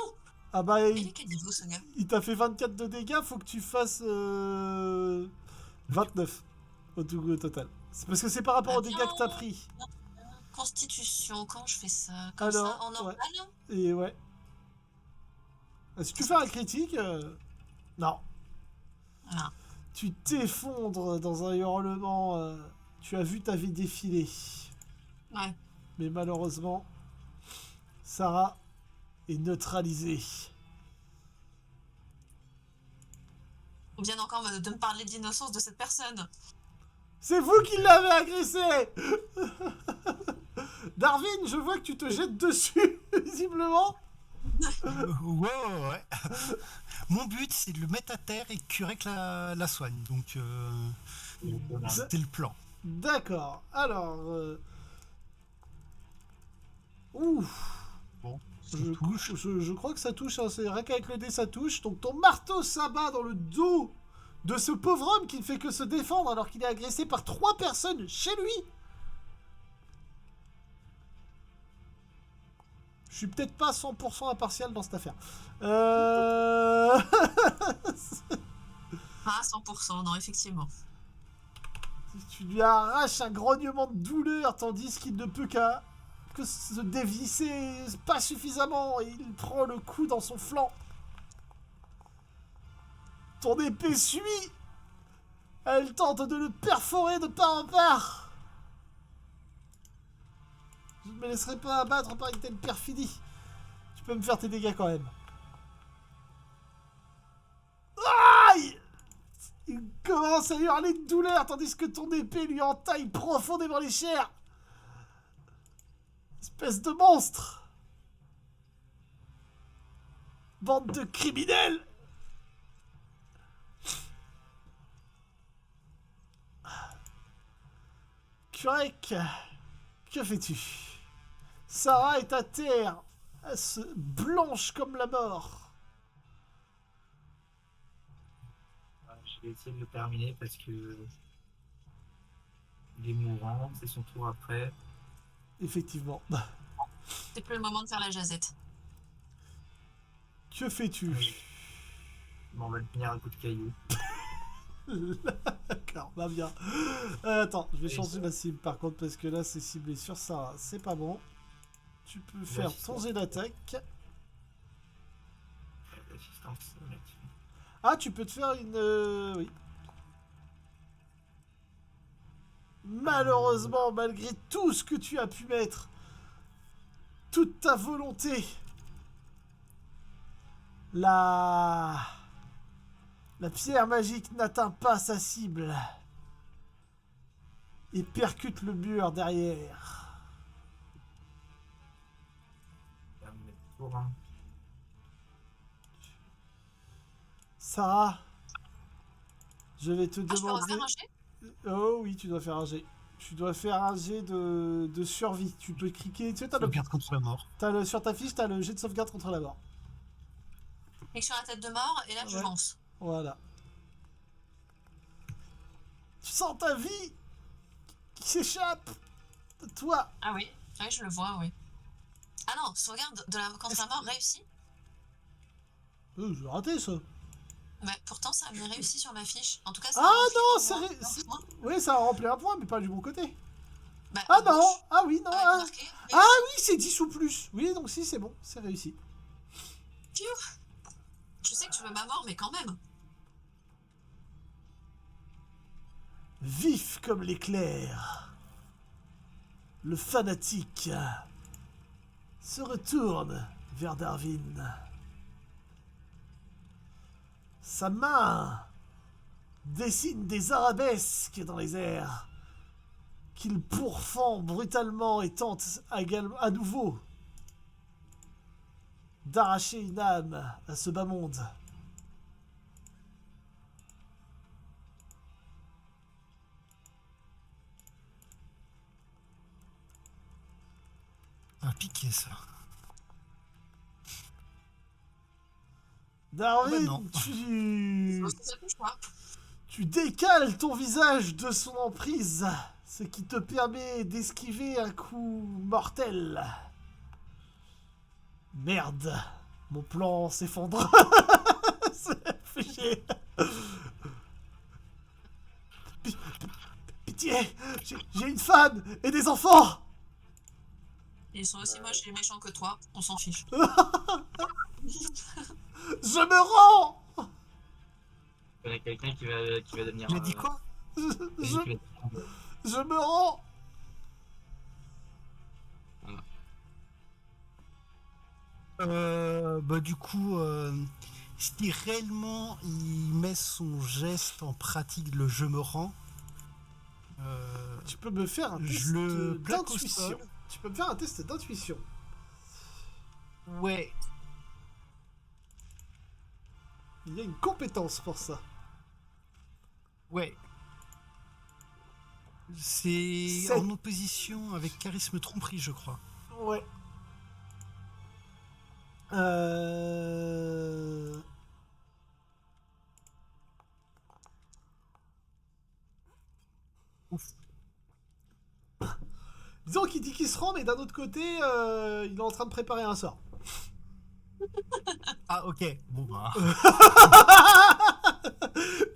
Ah bah, Il est quel niveau, ce gars? il t'a fait 24 de dégâts, faut que tu fasses 29 au total. C'est parce que c'est par rapport aux dégâts que t'as pris. Constitution, comment je fais ça? Comme Alors, ça, en normal? Et ouais. Si tu fais un critique, non. Ah. Tu t'effondres dans un hurlement. Tu as vu ta vie défiler. Ouais. Mais malheureusement, Sarah est neutralisée. On vient encore de me parler de l'innocence de cette personne. C'est vous qui l'avez agressé. Darwin, je vois que tu te jettes dessus, visiblement. Ouais. Mon but, c'est de le mettre à terre et curer que la soigne. Donc, c'était le plan. D'accord. Alors... Ouf. Bon, je crois que ça touche. Hein. C'est rien qu'avec le dé, ça touche. Donc ton marteau s'abat dans le dos de ce pauvre homme qui ne fait que se défendre alors qu'il est agressé par 3 personnes chez lui. Je suis peut-être pas 100% impartial dans cette affaire. Ah, 100%, non, effectivement. Tu lui arraches un grognement de douleur tandis qu'il ne peut que se dévisser pas suffisamment et il prend le coup dans son flanc. Ton épée suit. Elle tente de le perforer de part en part. Je ne me laisserai pas abattre par une telle perfidie. Tu peux me faire tes dégâts quand même. Aïe! Il commence à hurler de douleur tandis que ton épée lui entaille profondément les chairs. Espèce de monstre! Bande de criminels! Kurek, que fais-tu? Sarah est à terre, blanche comme la mort. Je vais essayer de le terminer parce que il est mourant, c'est son tour après. Effectivement. C'est plus le moment de faire la jazette. Que fais-tu? Bon, on va le finir à coup de caillou. D'accord, bah bien. Attends, je vais changer ma cible par contre parce que là c'est ciblé sur Sarah, c'est pas bon. Tu peux faire ton jet d'attaque. Assistance relative. Ah, tu peux te faire une... oui. Malheureusement, malgré tout ce que tu as pu mettre, toute ta volonté, la pierre magique n'atteint pas sa cible et percute le mur derrière. Ça va me mettre pour un. Sarah, je vais te Ah, je peux demander... refaire un jet? Oh oui, tu dois faire un jet. Tu dois faire un jet de survie. Tu dois cliquer... Tu sais, Sauvegarde contre la mort. sur ta fiche, t'as le jet de sauvegarde contre la mort. Clique sur la tête de mort et là je Ouais. lance. Voilà. Tu sens ta vie qui s'échappe de toi. Ah oui, oui, je le vois, oui. Ah non, sauvegarde contre la mort réussie. J'ai raté ça. Mais pourtant ça avait réussi sur ma fiche. En tout cas, ça Ah a rempli non, un c'est point, ré- un c'est- point. Oui, ça a rempli un point, mais pas du bon côté. Bah, Ah à non. gauche, Ah oui, non. avec Ah, marqué ah réussi. oui, c'est 10 ou plus. Oui, donc si, c'est bon. C'est réussi. Je sais que tu veux ma mort, mais quand même. Vif comme l'éclair, le fanatique se retourne vers Darwin. Sa main dessine des arabesques dans les airs qu'il pourfend brutalement et tente à nouveau d'arracher une âme à ce bas monde. Un piqué, ça. Darwin, non. Ça touche pas. tu décales ton visage de son emprise, ce qui te permet d'esquiver un coup mortel. Merde, mon plan s'effondre. C'est fait chier. Pitié, j'ai une femme et des enfants. Ils sont aussi moches et méchants que toi, on s'en fiche. Je me rends. Je connais quelqu'un qui va devenir. Il a dit quoi? Je me rends. Bah du coup, si réellement il met son geste en pratique, le je me rends, Tu peux me faire un test je le plaque au d'intuition. sol. Tu peux me faire un test d'intuition. Ouais. Il y a une compétence pour ça. Ouais. C'est Sept. en opposition avec charisme tromperie, je crois. Ouais. Ouf. Disons qu'il dit qu'il se rend, mais d'un autre côté, il est en train de préparer un sort. Ah ok. Bon bah.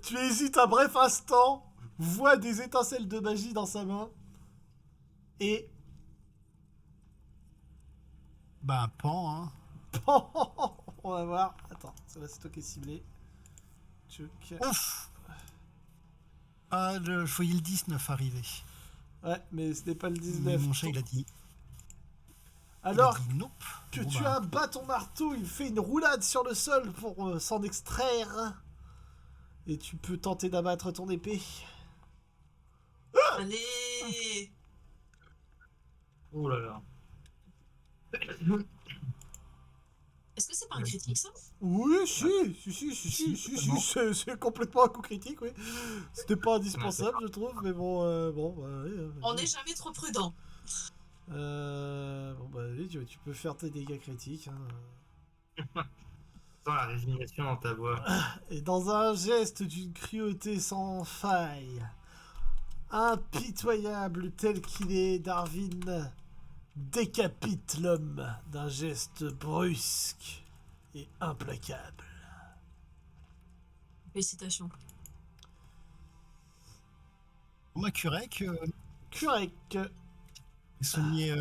Tu hésites un bref instant, vois des étincelles de magie dans sa main, et... Bah un pan, hein. On va voir. Attends, c'est toi qui est ciblé. Tchouk. Ouf. Ah, je voyais le 19 arriver. Ouais, mais ce n'est pas le Mais 19. mon chat, il a dit. Alors il a dit nope. que Bon, tu bah, abats ton marteau, il fait une roulade sur le sol pour s'en extraire. Et tu peux tenter d'abattre ton épée. Allez. Oh là là. Est-ce que c'est pas un critique, ça? Oui, si, totalement. c'est complètement un coup critique, oui. C'était pas indispensable, je trouve, mais bon, oui, On n'est jamais trop prudent. bon, bah oui, tu peux faire tes dégâts critiques. Hein. Sans la résignation dans ta voix. Et dans un geste d'une cruauté sans faille, impitoyable tel qu'il est, Darwin décapite l'homme d'un geste brusque et implacable. Félicitations. Pour ma Curec, Kurek, soigné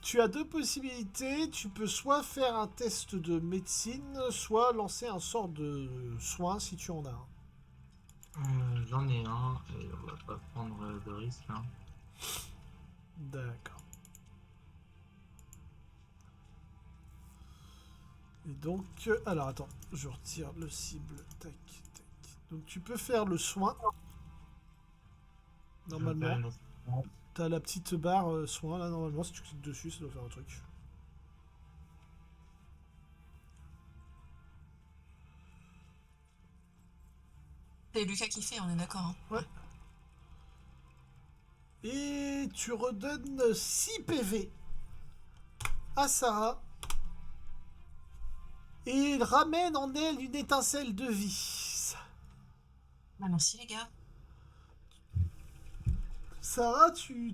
tu as deux possibilités. Tu peux soit faire un test de médecine, soit lancer un sort de soin si tu en as un. J'en ai un, et on va pas prendre de risque. Hein. D'accord. Et donc, alors attends, je retire le cible. Tac, tac. Donc tu peux faire le soin. Je vais faire Normalement, une autre. t'as la petite barre soin là. Normalement, si tu cliques dessus, ça doit faire un truc. C'est Lucas qui fait, on est d'accord. Hein. Ouais. Et tu redonnes 6 PV à Sarah. Et il ramène en elle une étincelle de vie. Bah, merci les gars. Sarah, tu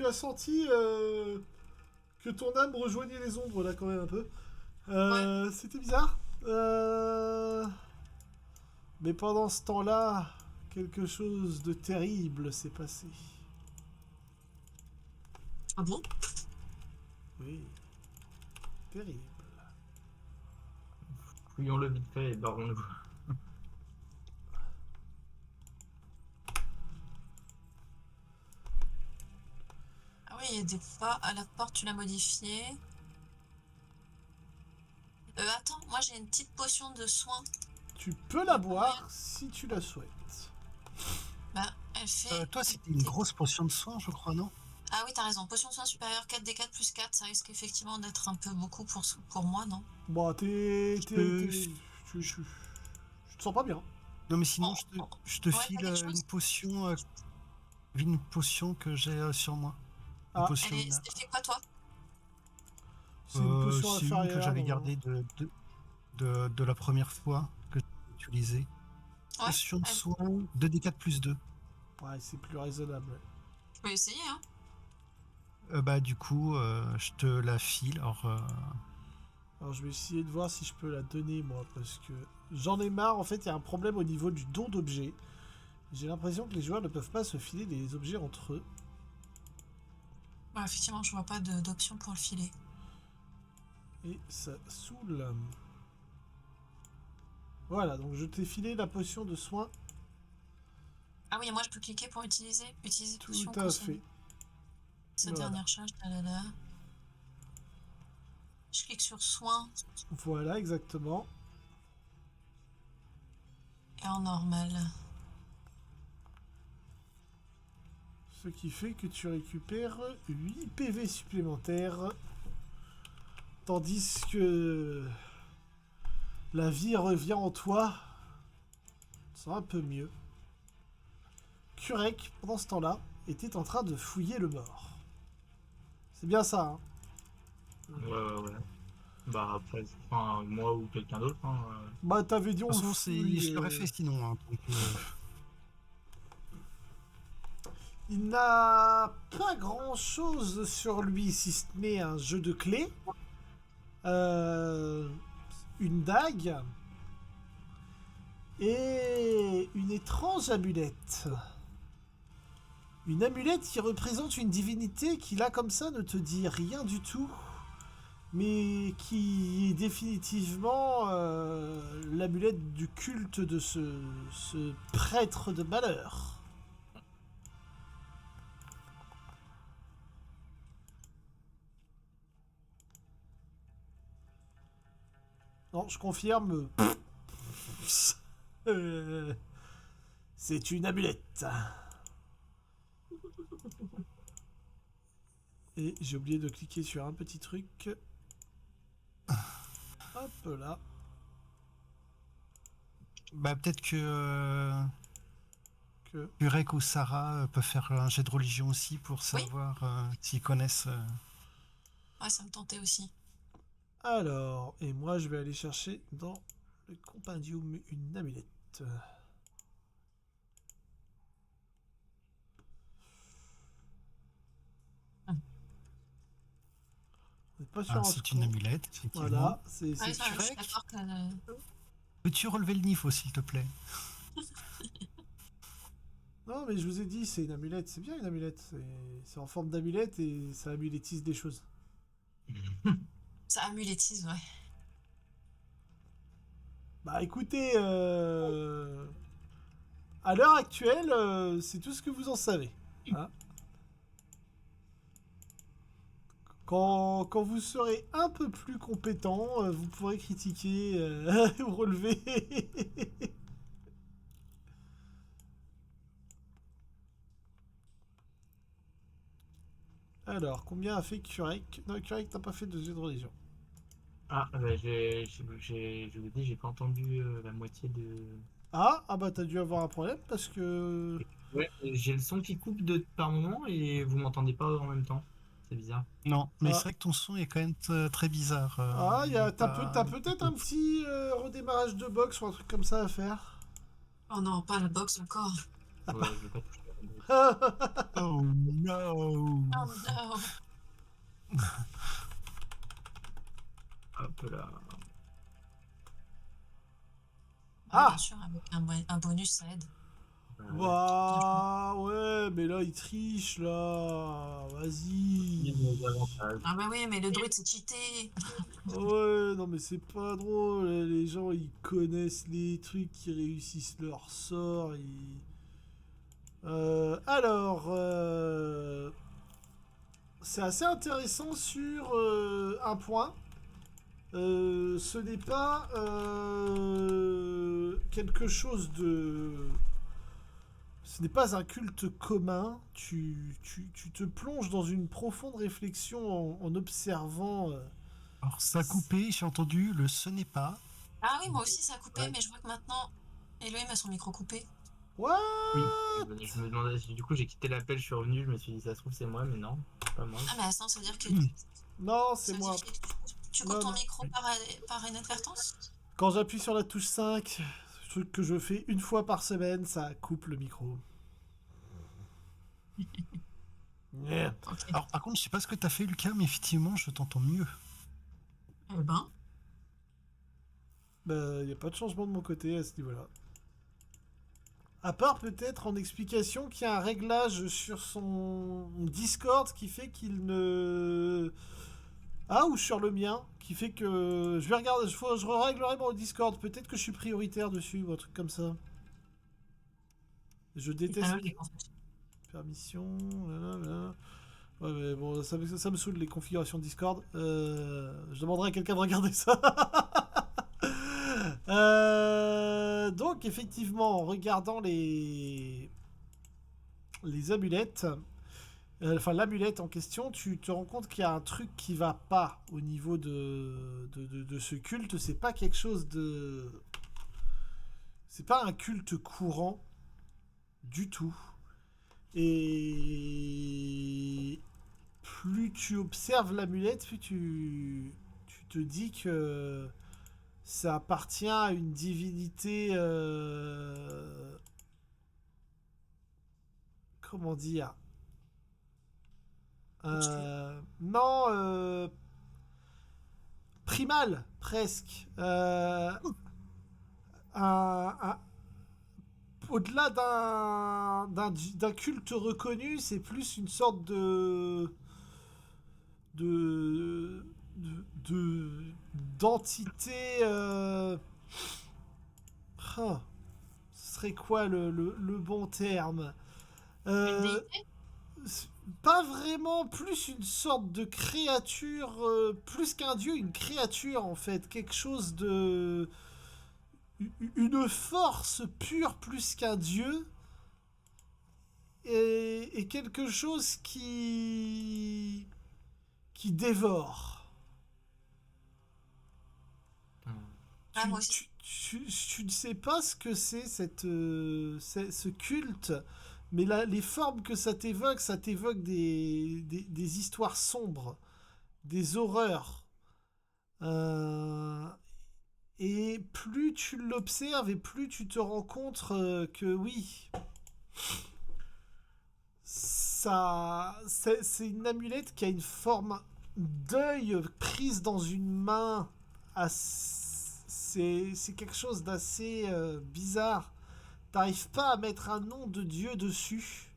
as senti que ton âme rejoignait les ombres là quand même un peu. C'était bizarre. Mais pendant ce temps-là, quelque chose de terrible s'est passé. Ah bon? Oui, terrible. Fouillons-le vite fait et barrons-nous. Ah oui, il y a des pas à la porte, tu l'as modifié. Attends, moi j'ai une petite potion de soin. Tu peux la boire si tu la souhaites. Bah, elle fait. Toi, c'était une grosse potion de soin, je crois, non? Ah oui, t'as raison. Potion de soin supérieure 4d4 plus 4, ça risque effectivement d'être un peu beaucoup pour moi, non? Bon, tu te sens pas bien. Non, mais sinon, Oh, je te ouais, file t'as quelque chose une potion que j'ai sur moi. Une Ah. potion Elle est... là. C'est fait quoi, toi? C'est une potion C'est une inférieure. que j'avais non. gardée de la première fois que j'ai utilisée. Ouais, Potion de elle- soin 2d4 plus 2. Ouais, c'est plus raisonnable. Ouais. tu peux essayer, hein? Bah, du coup, je te la file. Alors je vais essayer de voir si je peux la donner moi parce que j'en ai marre. En fait, il y a un problème au niveau du don d'objets. J'ai l'impression que les joueurs ne peuvent pas se filer des objets entre eux. Ouais, effectivement, je vois pas d'option pour le filer. Et ça saoule. Voilà, donc je t'ai filé la potion de soin. Ah oui, et moi je peux cliquer pour utiliser Tout potion à consommée. fait. Cette Voilà. dernière charge, là. Je clique sur soin Voilà, exactement. et en normal. Ce qui fait que tu récupères 8 PV supplémentaires. Tandis que la vie revient en toi. C'est un peu mieux. Kurek, pendant ce temps-là, était en train de fouiller le mort. C'est bien ça, hein? Ouais. Bah après, enfin, moi ou quelqu'un d'autre. Hein, Bah, t'avais dit De on toute le façon, fouille, je l'aurais fait sinon. Hein, donc, Il n'a pas grand-chose sur lui, si ce n'est un jeu de clés, une dague et une étrange amulette. Une amulette qui représente une divinité qui, là, comme ça, ne te dit rien du tout, mais qui est définitivement l'amulette du culte de ce prêtre de malheur. Non, je confirme. C'est une amulette. Et j'ai oublié de cliquer sur un petit truc. Hop là. bah, peut-être que Que... Urek ou Sarah peuvent faire un jet de religion aussi pour Oui. savoir s'ils connaissent. Ouais, ça me tentait aussi. Alors, et moi je vais aller chercher dans le compendium une amulette. On n'est pas sûr. C'est une amulette, effectivement. Voilà, c'est Ouais, ça, je suis Kurek. d'accord que. Peux-tu relever le niveau, s'il te plaît? Non, mais je vous ai dit, c'est une amulette. C'est bien une amulette. C'est en forme d'amulette et ça amulettise des choses. Ça amulétise, ouais. Bah écoutez, à l'heure actuelle, c'est tout ce que vous en savez. Hein. Quand vous serez un peu plus compétent, vous pourrez critiquer ou relever. Alors, combien a fait Kurek? Non, Kurek, t'as pas fait de jeu de religion. Ah, bah, je vous dis, j'ai pas entendu la moitié de. Ah bah t'as dû avoir un problème parce que... Ouais, j'ai le son qui coupe de par moment et vous m'entendez pas en même temps. C'est bizarre. Non, mais Ah. c'est vrai que ton son est quand même très bizarre. Ah, il est t'as pas- peut-être un petit redémarrage de box ou un truc comme ça à faire. Oh non, pas la boxe encore. Ouais, je vais pas toucher à la boîte. Oh no! Oh non. Hop là. Ah. Bien sûr, avec un bonus, ça aide. Bah ouais, mais là il triche là. Vas-y. Nos avantages. Ah bah oui, mais le druide, c'est cheaté. Ouais, non mais c'est pas drôle. Les gens ils connaissent les trucs, qui réussissent leur sort. Alors, c'est assez intéressant sur un point. Ce n'est pas quelque chose de... Ce n'est pas un culte commun. Tu te plonges dans une profonde réflexion en observant... Alors, ça a coupé, j'ai entendu le ce n'est pas. Ah oui, moi aussi, ça a coupé, Ouais. mais je vois que maintenant, Elohim a son micro coupé. What? Oui. Je me demandais, du coup, j'ai quitté l'appel, je suis revenu, je me suis dit, ça se trouve, c'est moi, mais non, c'est pas moi. Ah mais attends, ça veut dire que... Non, ça c'est veut moi. dire que tu Non, coupes ton non. micro par inadvertance? Quand j'appuie sur la touche 5, ce truc que je fais une fois par semaine, ça coupe le micro. Yeah. Ok. Alors, par contre, je sais pas ce que t'as fait, Lucas, mais effectivement, je t'entends mieux. Eh ben, Bah, y a pas de changement de mon côté à ce niveau-là. À part peut-être en explication qu'il y a un réglage sur son Discord qui fait qu'il ne... Ah, ou sur le mien, qui fait que... Je vais regarder, je réglerai mon Discord. Peut-être que je suis prioritaire dessus ou un truc comme ça. Je c'est déteste... pas logique en fait. Permission... Blablabla. Ouais, mais bon, ça me saoule les configurations Discord. Je demanderai à quelqu'un de regarder ça. Donc, effectivement, en regardant les amulettes, enfin l'amulette en question, tu te rends compte qu'il y a un truc qui va pas au niveau de ce culte. C'est pas quelque chose de... C'est pas un culte courant du tout. Et plus tu observes l'amulette, plus tu te dis que ça appartient à une divinité... comment dire? Non, primale, presque. Au-delà d'un culte reconnu, c'est plus une sorte de, d'entité. Ce serait quoi le bon terme? Une déité? Pas vraiment, plus une sorte de créature, plus qu'un dieu, une créature en fait, quelque chose de... Une force pure plus qu'un dieu, et quelque chose qui dévore. Ah, Tu, moi aussi. tu ne sais pas ce que c'est ce culte, mais les formes que ça t'évoque des histoires sombres, des horreurs. Et plus tu l'observes et plus tu te rends compte que oui, c'est une amulette qui a une forme d'œil prise dans une main. C'est quelque chose d'assez bizarre. T'arrives pas à mettre un nom de Dieu dessus,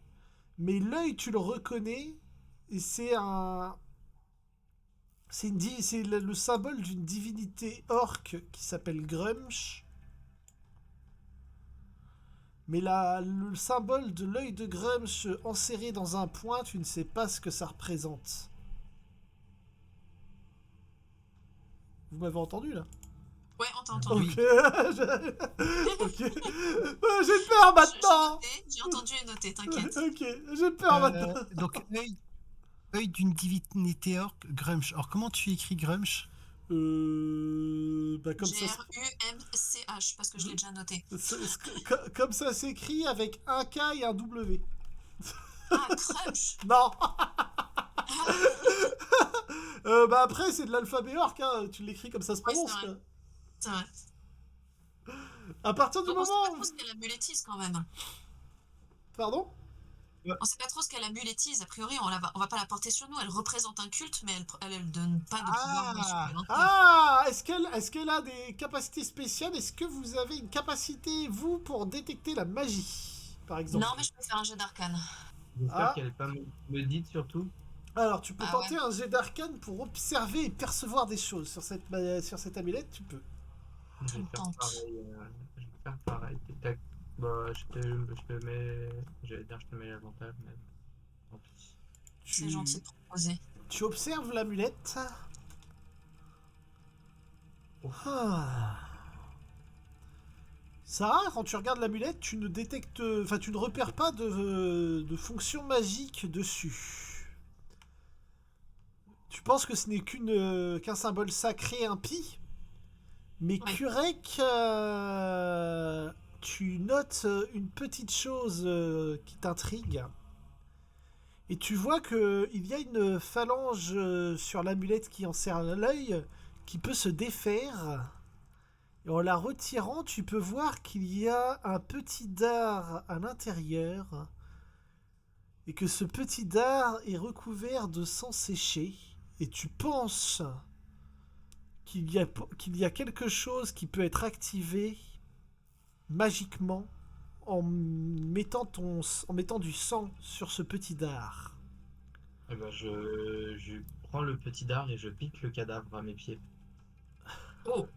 mais l'œil tu le reconnais et c'est C'est le symbole d'une divinité orque qui s'appelle Grumsh. Mais le symbole de l'œil de Grumsh enserré dans un point, tu ne sais pas ce que ça représente. Vous m'avez entendu là? Ouais, on t'a entendu. Ok. Ok. J'ai peur maintenant. J'ai entendu et noté, t'inquiète. Ok, j'ai peur maintenant. Donc, œil d'une divinité orque, Grumsh. Alors, comment tu écris Grumsh? Comme ça. Grumch, parce que je l'ai déjà noté. Comme ça s'écrit avec un K et un W. Ah, Grumch. Non. Après c'est de l'alphabet orc, hein. Tu l'écris comme ça se Ouais, prononce. c'est vrai. Quoi. C'est vrai. À partir du Donc, on sait pas moment trop où... ce qu'est la mulettise quand même. Pardon? On sait pas trop ce qu'est la mulettise. A priori, on va pas la porter sur nous. Elle représente un culte, mais elle donne pas de pouvoir supplémentaire. Ah, est-ce qu'elle a des capacités spéciales? Est-ce que vous avez une capacité, vous, pour détecter la magie, par exemple? Non, mais je peux faire un jet d'arcane. J'espère qu'elle est pas maudite surtout. Alors, tu peux Ah tenter un jet d'arcane pour observer et percevoir des choses sur cette amulette, tu peux. Je vais faire pareil. Je vais faire pareil. Tac. Bah, je te mets. J'allais dire, je te mets l'avantage, mais. Tant pis. C'est gentil de proposer. Tu observes l'amulette. Ah. Sarah, quand tu regardes l'amulette, tu ne détectes, enfin, tu ne repères pas de fonction magique dessus. Tu penses que ce n'est qu'un symbole sacré impie, mais Ouais. Kurek, tu notes une petite chose qui t'intrigue. Et tu vois qu'il y a une phalange sur l'amulette qui enserre l'œil qui peut se défaire. Et en la retirant, tu peux voir qu'il y a un petit dard à l'intérieur. Et que ce petit dard est recouvert de sang séché. Et tu penses qu'il y a quelque chose qui peut être activé magiquement en mettant du sang sur ce petit dard. Eh ben, je prends le petit dard et je pique le cadavre à mes pieds. Oh,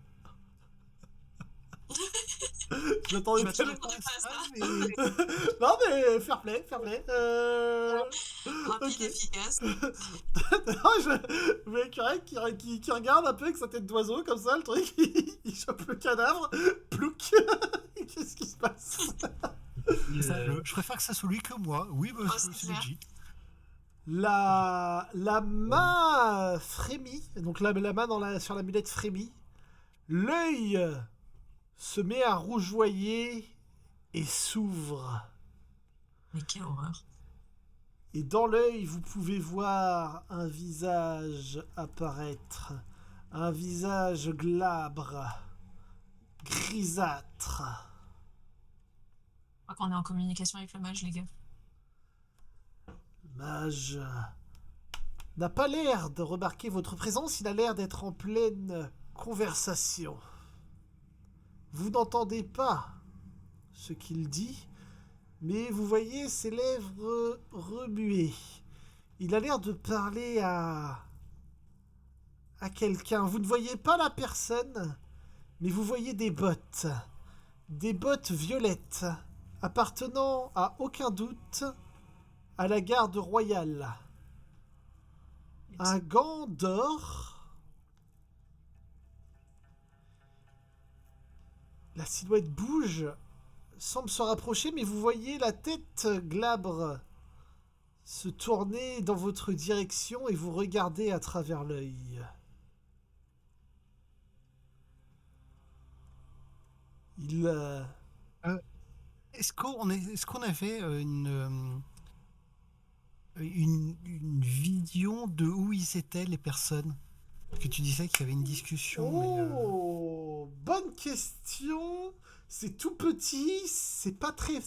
Je m'attendais je tellement m'attendais pas à ça. Non mais fair play. Rapide, Ok. efficace. Non, mais Kurek qui regarde un peu avec sa tête d'oiseau comme ça, le truc, il chope le cadavre, plouc. Qu'est-ce qui se passe? Je préfère que ça soit lui que moi. Oui, bah, c'est c'est clair. legit. La main frémit, donc la main sur l'amulette frémit. L'œil se met à rougeoyer et s'ouvre. Mais quelle horreur. Et dans l'œil, vous pouvez voir un visage apparaître. Un visage glabre, grisâtre. Je crois qu'on est en communication avec le mage, les gars. Le mage n'a pas l'air de remarquer votre présence, il a l'air d'être en pleine conversation. Vous n'entendez pas ce qu'il dit, mais vous voyez ses lèvres remuer. Il a l'air de parler à quelqu'un. Vous ne voyez pas la personne, mais vous voyez des bottes. Des bottes violettes, appartenant à aucun doute à la garde royale. Un gant d'or. La silhouette bouge, semble se rapprocher, mais vous voyez la tête glabre se tourner dans votre direction et vous regardez à travers l'œil. Il... Est-ce qu'on avait une vision de où ils étaient, les personnes? Parce que tu disais qu'il y avait une discussion. Oh, bonne question. C'est tout petit, c'est pas très...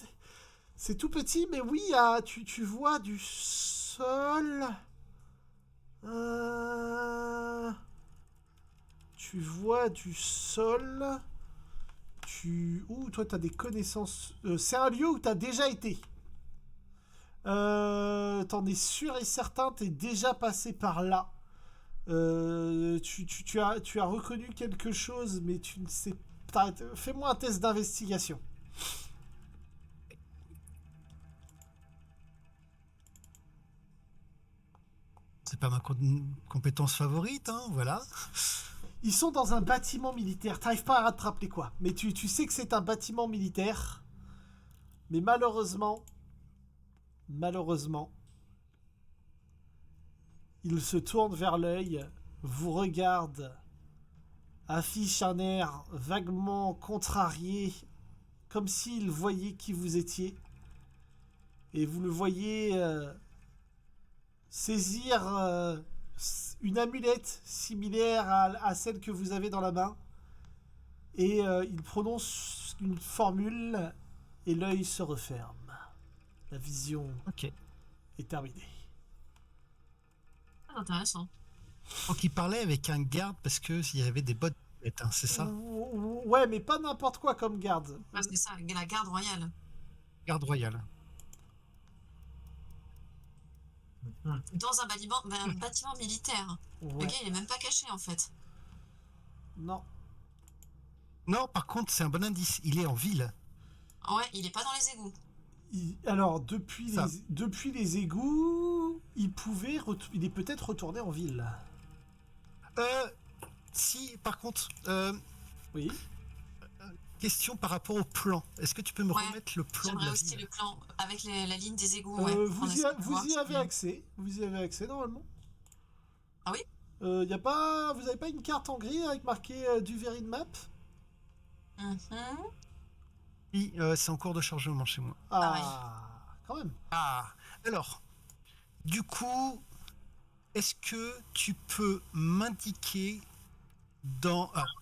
C'est tout petit, mais oui, tu vois du sol. Tu vois du sol. Ouh, toi, t'as des connaissances... c'est un lieu où t'as déjà été. T'en es sûr et certain, t'es déjà passé par là. Tu as reconnu quelque chose, mais tu ne sais pas. Fais-moi un test d'investigation. C'est pas ma compétence favorite, hein, voilà. Ils sont dans un bâtiment militaire. T'arrives pas à te rappeler quoi. Mais tu sais que c'est un bâtiment militaire. Mais malheureusement, il se tourne vers l'œil, vous regarde, affiche un air vaguement contrarié, comme s'il voyait qui vous étiez. Et vous le voyez saisir une amulette similaire à celle que vous avez dans la main. Et il prononce une formule et l'œil se referme. La vision est terminée. Ah, intéressant. Donc il parlait avec un garde parce que s'il y avait des bottes, hein, c'est ça? Ouais, mais pas n'importe quoi comme garde. Ouais, c'est ça, la garde royale. Garde royale. Dans un bâtiment militaire. Ouais. Le gars, il est même pas caché en fait. Non. Non, par contre, c'est un bon indice. Il est en ville. Ouais, il est pas dans les égouts. Alors, depuis les égouts, il est peut-être retourné en ville. Si, par contre, Oui. question par rapport au plan. Est-ce que tu peux me Ouais, remettre le plan de J'aimerais la aussi ville? le plan avec la ligne des égouts. Ouais, Vous y avez accès. Vous y avez accès normalement. Ah oui? Vous avez pas une carte en gris avec marqué du Verin Map? Oui, c'est en cours de chargement chez moi. Quand même. Ah, alors, du coup, est-ce que tu peux m'indiquer dans... Alors,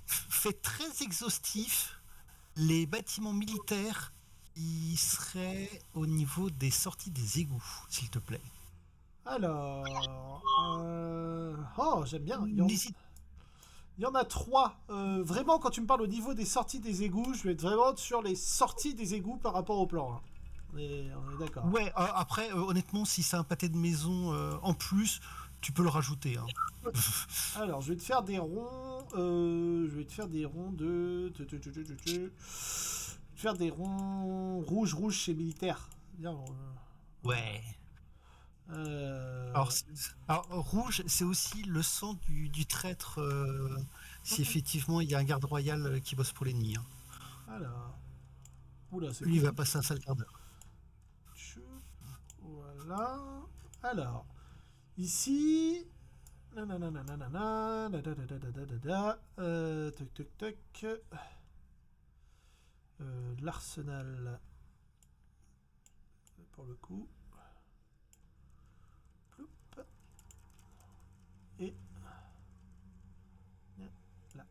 fais très exhaustif les bâtiments militaires qui seraient au niveau des sorties des égouts, s'il te plaît. Alors... Oh, j'aime bien. N'hésite Il y en a 3. Vraiment, quand tu me parles au niveau des sorties des égouts, je vais être vraiment sur les sorties des égouts par rapport au plan. Hein. On est d'accord. Ouais, après, honnêtement, si c'est un pâté de maison en plus, tu peux le rajouter. Hein. Alors, je vais te faire des ronds. Je vais te faire des ronds de. Je vais te faire des ronds rouge chez militaire. Bien. Ouais. Alors, rouge, c'est aussi le sang du traître si effectivement il y a un garde royal qui bosse pour l'ennemi. Hein. Alors. Oula, c'est Lui, il va passer un sale quart d'heure. Voilà. Alors. Ici. Toc. L'arsenal. Pour le coup. Ploup. Et. Là.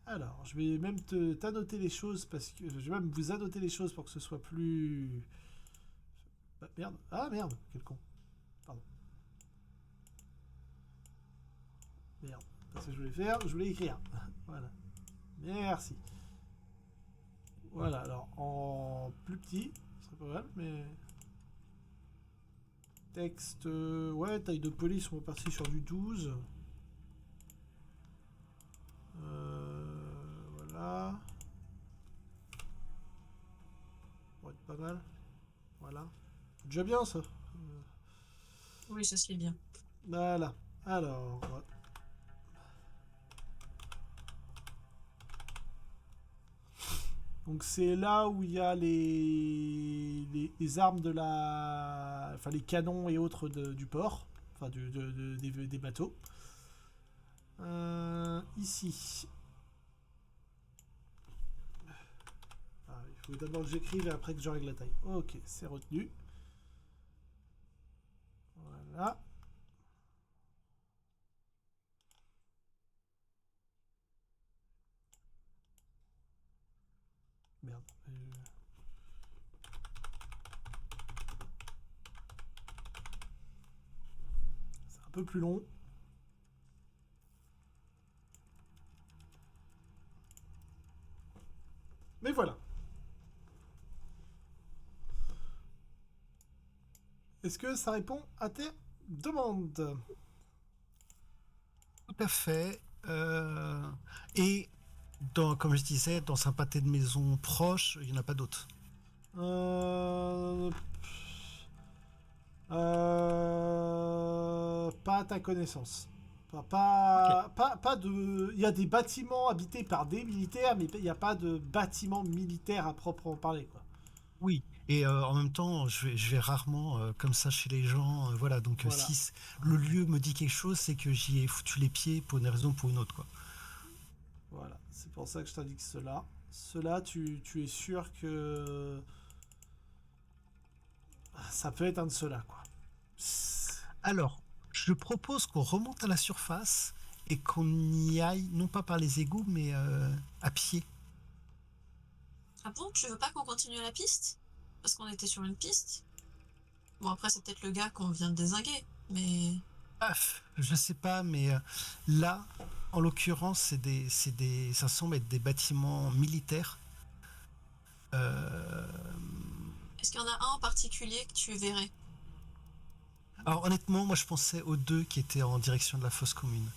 Alors, je vais même t'annoter les choses parce que. Je vais même vous annoter les choses pour que ce soit plus. Bah, merde. Ah merde, quel con. Pardon. Merde. C'est ce que je voulais faire. Je voulais écrire. Voilà. Merci. Voilà, alors en plus petit, ce serait pas mal, mais. Texte. Ouais, taille de police, on va partir sur du 12. Voilà. Ça va être pas mal. Voilà. C'est déjà bien ça. Oui, ça se fait bien. Voilà. Alors. Donc c'est là où il y a les armes de la... Enfin les canons et autres du port. Enfin des bateaux. Ici. Il faut d'abord que j'écrive et après que je règle la taille. Ok, c'est retenu. Voilà. Merde. C'est un peu plus long. Mais voilà. Est-ce que ça répond à tes demandes? Tout à fait. Et comme je disais, dans un pâté de maison proche, il n'y en a pas d'autres. Pas à ta connaissance. Ok. Pas de. Il y a des bâtiments habités par des militaires, mais il n'y a pas de bâtiment militaire à proprement parler, quoi. Oui. Et en même temps, je vais rarement comme ça chez les gens. Voilà. Donc Voilà. si le lieu me dit quelque chose, c'est que j'y ai foutu les pieds pour une raison ou pour une autre, quoi. Voilà. C'est pour ça que je t'indique cela. Cela, tu es sûr que. Ça peut être un de ceux-là, quoi. Alors, je propose qu'on remonte à la surface et qu'on y aille, non pas par les égouts, mais à pied. Ah bon, tu veux pas qu'on continue la piste? Parce qu'on était sur une piste. Bon, après, c'est peut-être le gars qu'on vient de dézinguer, mais... Ah, je sais pas, mais là, en l'occurrence, ça semble être des bâtiments militaires. Euh, Est-ce qu'il y en a un en particulier que tu verrais? Alors honnêtement, moi je pensais aux deux qui étaient en direction de la fosse commune.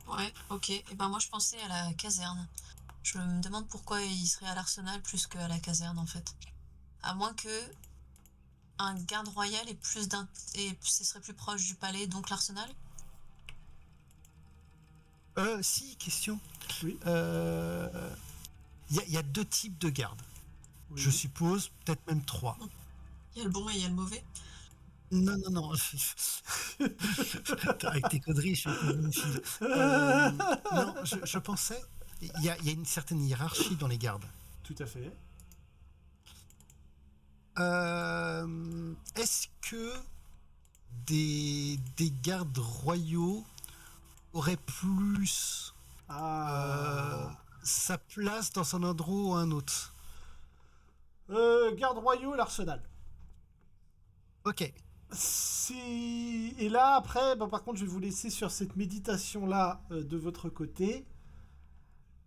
Ouais, ok. Et ben moi, je pensais à la caserne. Je me demande pourquoi il serait à l'arsenal plus qu'à la caserne, en fait. À moins que un garde royal et ce serait plus proche du palais, donc l'arsenal? Si, question. Oui. Il y a deux types de gardes. Oui. Je suppose, peut-être même trois. Il y a le bon et il y a le mauvais. Non, non, non. Avec tes conneries, je suis une fille. Non, je pensais, il y a une certaine hiérarchie dans les gardes. Tout à fait. Est-ce que des gardes royaux auraient plus sa place dans un endroit ou un autre? Garde royaux, l'arsenal. Ok. Et là, après, par contre, je vais vous laisser sur cette méditation-là de votre côté.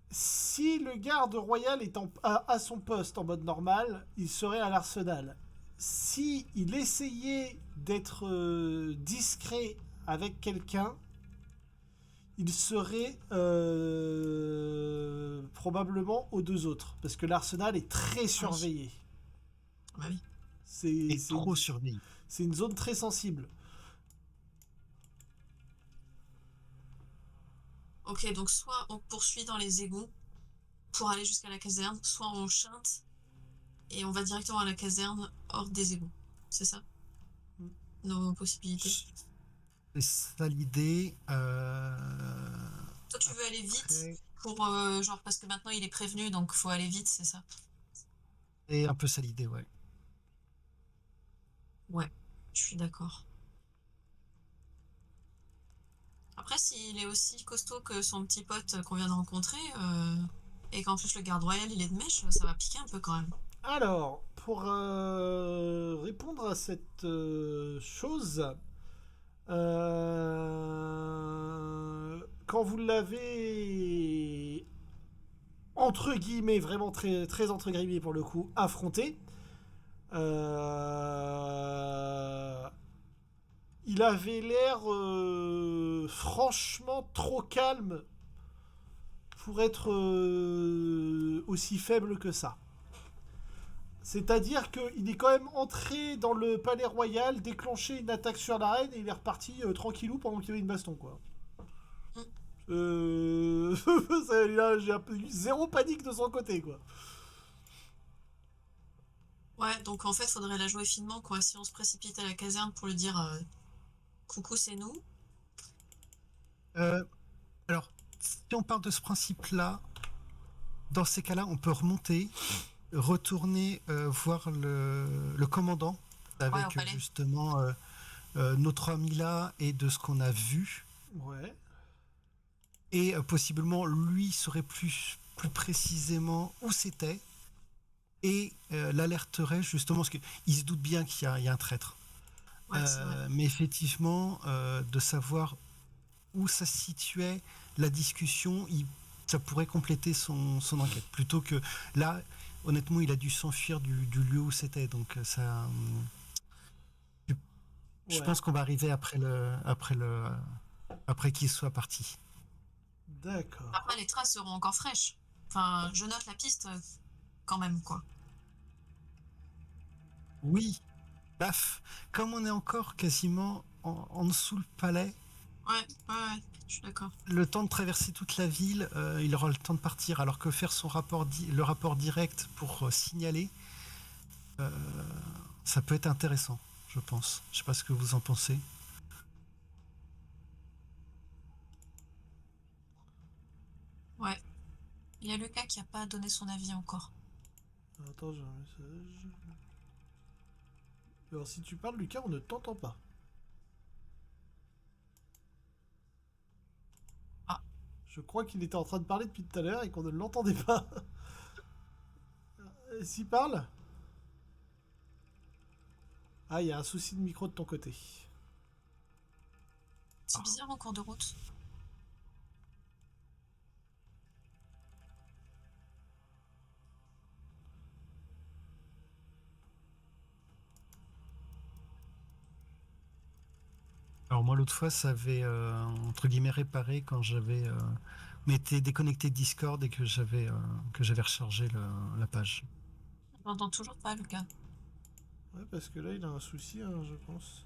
Si le garde royal est à son poste en mode normal, il serait à l'arsenal. Si il essayait d'être discret avec quelqu'un, il serait probablement aux deux autres. Parce que l'arsenal est très surveillé. Bah oui. Et trop surveillé. C'est une zone très sensible. Ok, donc soit on poursuit dans les égouts pour aller jusqu'à la caserne, soit on chinte et on va directement à la caserne hors des égouts. C'est ça? Nos possibilités. C'est ça l'idée. Toi, tu veux aller vite Après, pour genre parce que maintenant il est prévenu, donc faut aller vite, c'est ça? c'est un peu ça l'idée, ouais. Ouais, je suis d'accord. Après, s'il est aussi costaud que son petit pote qu'on vient de rencontrer, et qu'en plus le garde royal il est de mèche, ça va piquer un peu quand même. Alors, pour répondre à cette chose, quand vous l'avez entre guillemets, vraiment très, très entre guillemets pour le coup, affronté, il avait l'air franchement trop calme pour être aussi faible que ça. C'est-à-dire qu'il est quand même entré dans le palais royal, déclenché une attaque sur la reine et il est reparti tranquillou pendant qu'il y avait une baston, quoi. J'ai eu zéro panique de son côté, quoi. Ouais, donc en fait, faudrait la jouer finement, quoi. Si on se précipite à la caserne pour lui dire coucou, c'est nous. Alors, si on part de ce principe-là, dans ces cas-là, on peut remonter, retourner voir le commandant avec justement notre ami là et de ce qu'on a vu. Ouais. Et possiblement, lui saurait plus précisément où c'était et l'alerterait justement parce qu'il se doute bien qu'il y a un traître. Ouais, c'est vrai. Mais effectivement, de savoir où ça se situait, la discussion, ça pourrait compléter son enquête. Plutôt que là, honnêtement, il a dû s'enfuir du lieu où c'était. Donc ça, je pense qu'on va arriver après qu'il soit parti. D'accord. Après, les traces seront encore fraîches. Enfin, je note la piste quand même, quoi. Oui, paf. Comme on est encore quasiment en dessous le palais, Ouais, je suis d'accord. le temps de traverser toute la ville, il aura le temps de partir. Alors que faire le rapport direct pour signaler, euh, ça peut être intéressant, je pense. Je sais pas ce que vous en pensez. Ouais. Il y a Lucas qui a pas donné son avis encore. Attends, j'ai un message. Alors, si tu parles, Lucas, on ne t'entend pas. Ah. Je crois qu'il était en train de parler depuis tout à l'heure et qu'on ne l'entendait pas. S'il parle? Ah, il y a un souci de micro de ton côté. C'est bizarre en cours de route. Alors moi, l'autre fois, ça avait, entre guillemets, réparé quand j'avais m'étais déconnecté de Discord et que j'avais rechargé la page. On n'entend toujours pas, Lucas. Ouais, parce que là, il a un souci, hein, je pense.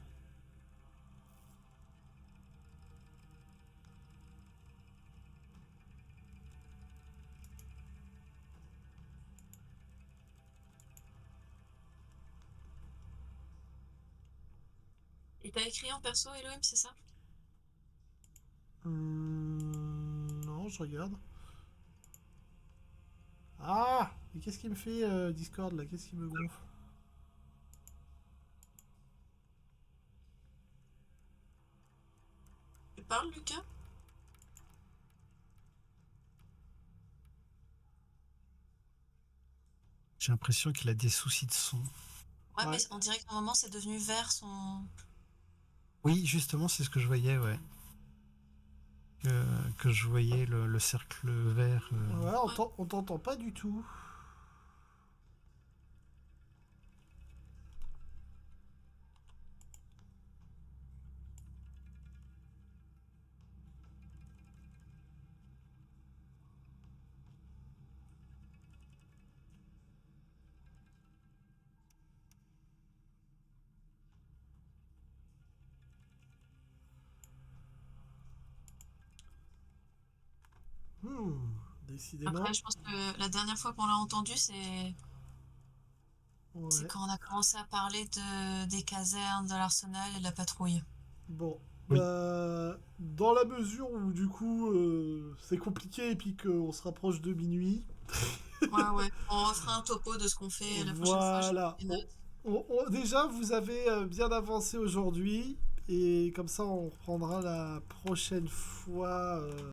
Et t'as écrit en perso, Elohim, c'est ça? Non, je regarde. Ah! Mais qu'est-ce qui me fait Discord là? Qu'est-ce qui me gonfle? Tu parles, Lucas? J'ai l'impression qu'il a des soucis de son. Ouais, Ouais. mais on dirait qu'à un moment, c'est devenu vert son... Oui, justement, c'est ce que je voyais, ouais. Que je voyais le cercle vert. Ouais, on t'entend pas du tout. Décidément. Après, je pense que la dernière fois qu'on l'a entendu, c'est Ouais. quand on a commencé à parler des casernes, de l'arsenal et de la patrouille. Bon. Oui. Dans la mesure où du coup c'est compliqué et puis qu'on se rapproche de minuit. Ouais. On refera un topo de ce qu'on fait la prochaine fois. J'ai Voilà. pris des notes. Déjà, vous avez bien avancé aujourd'hui. Et comme ça, on reprendra la prochaine fois.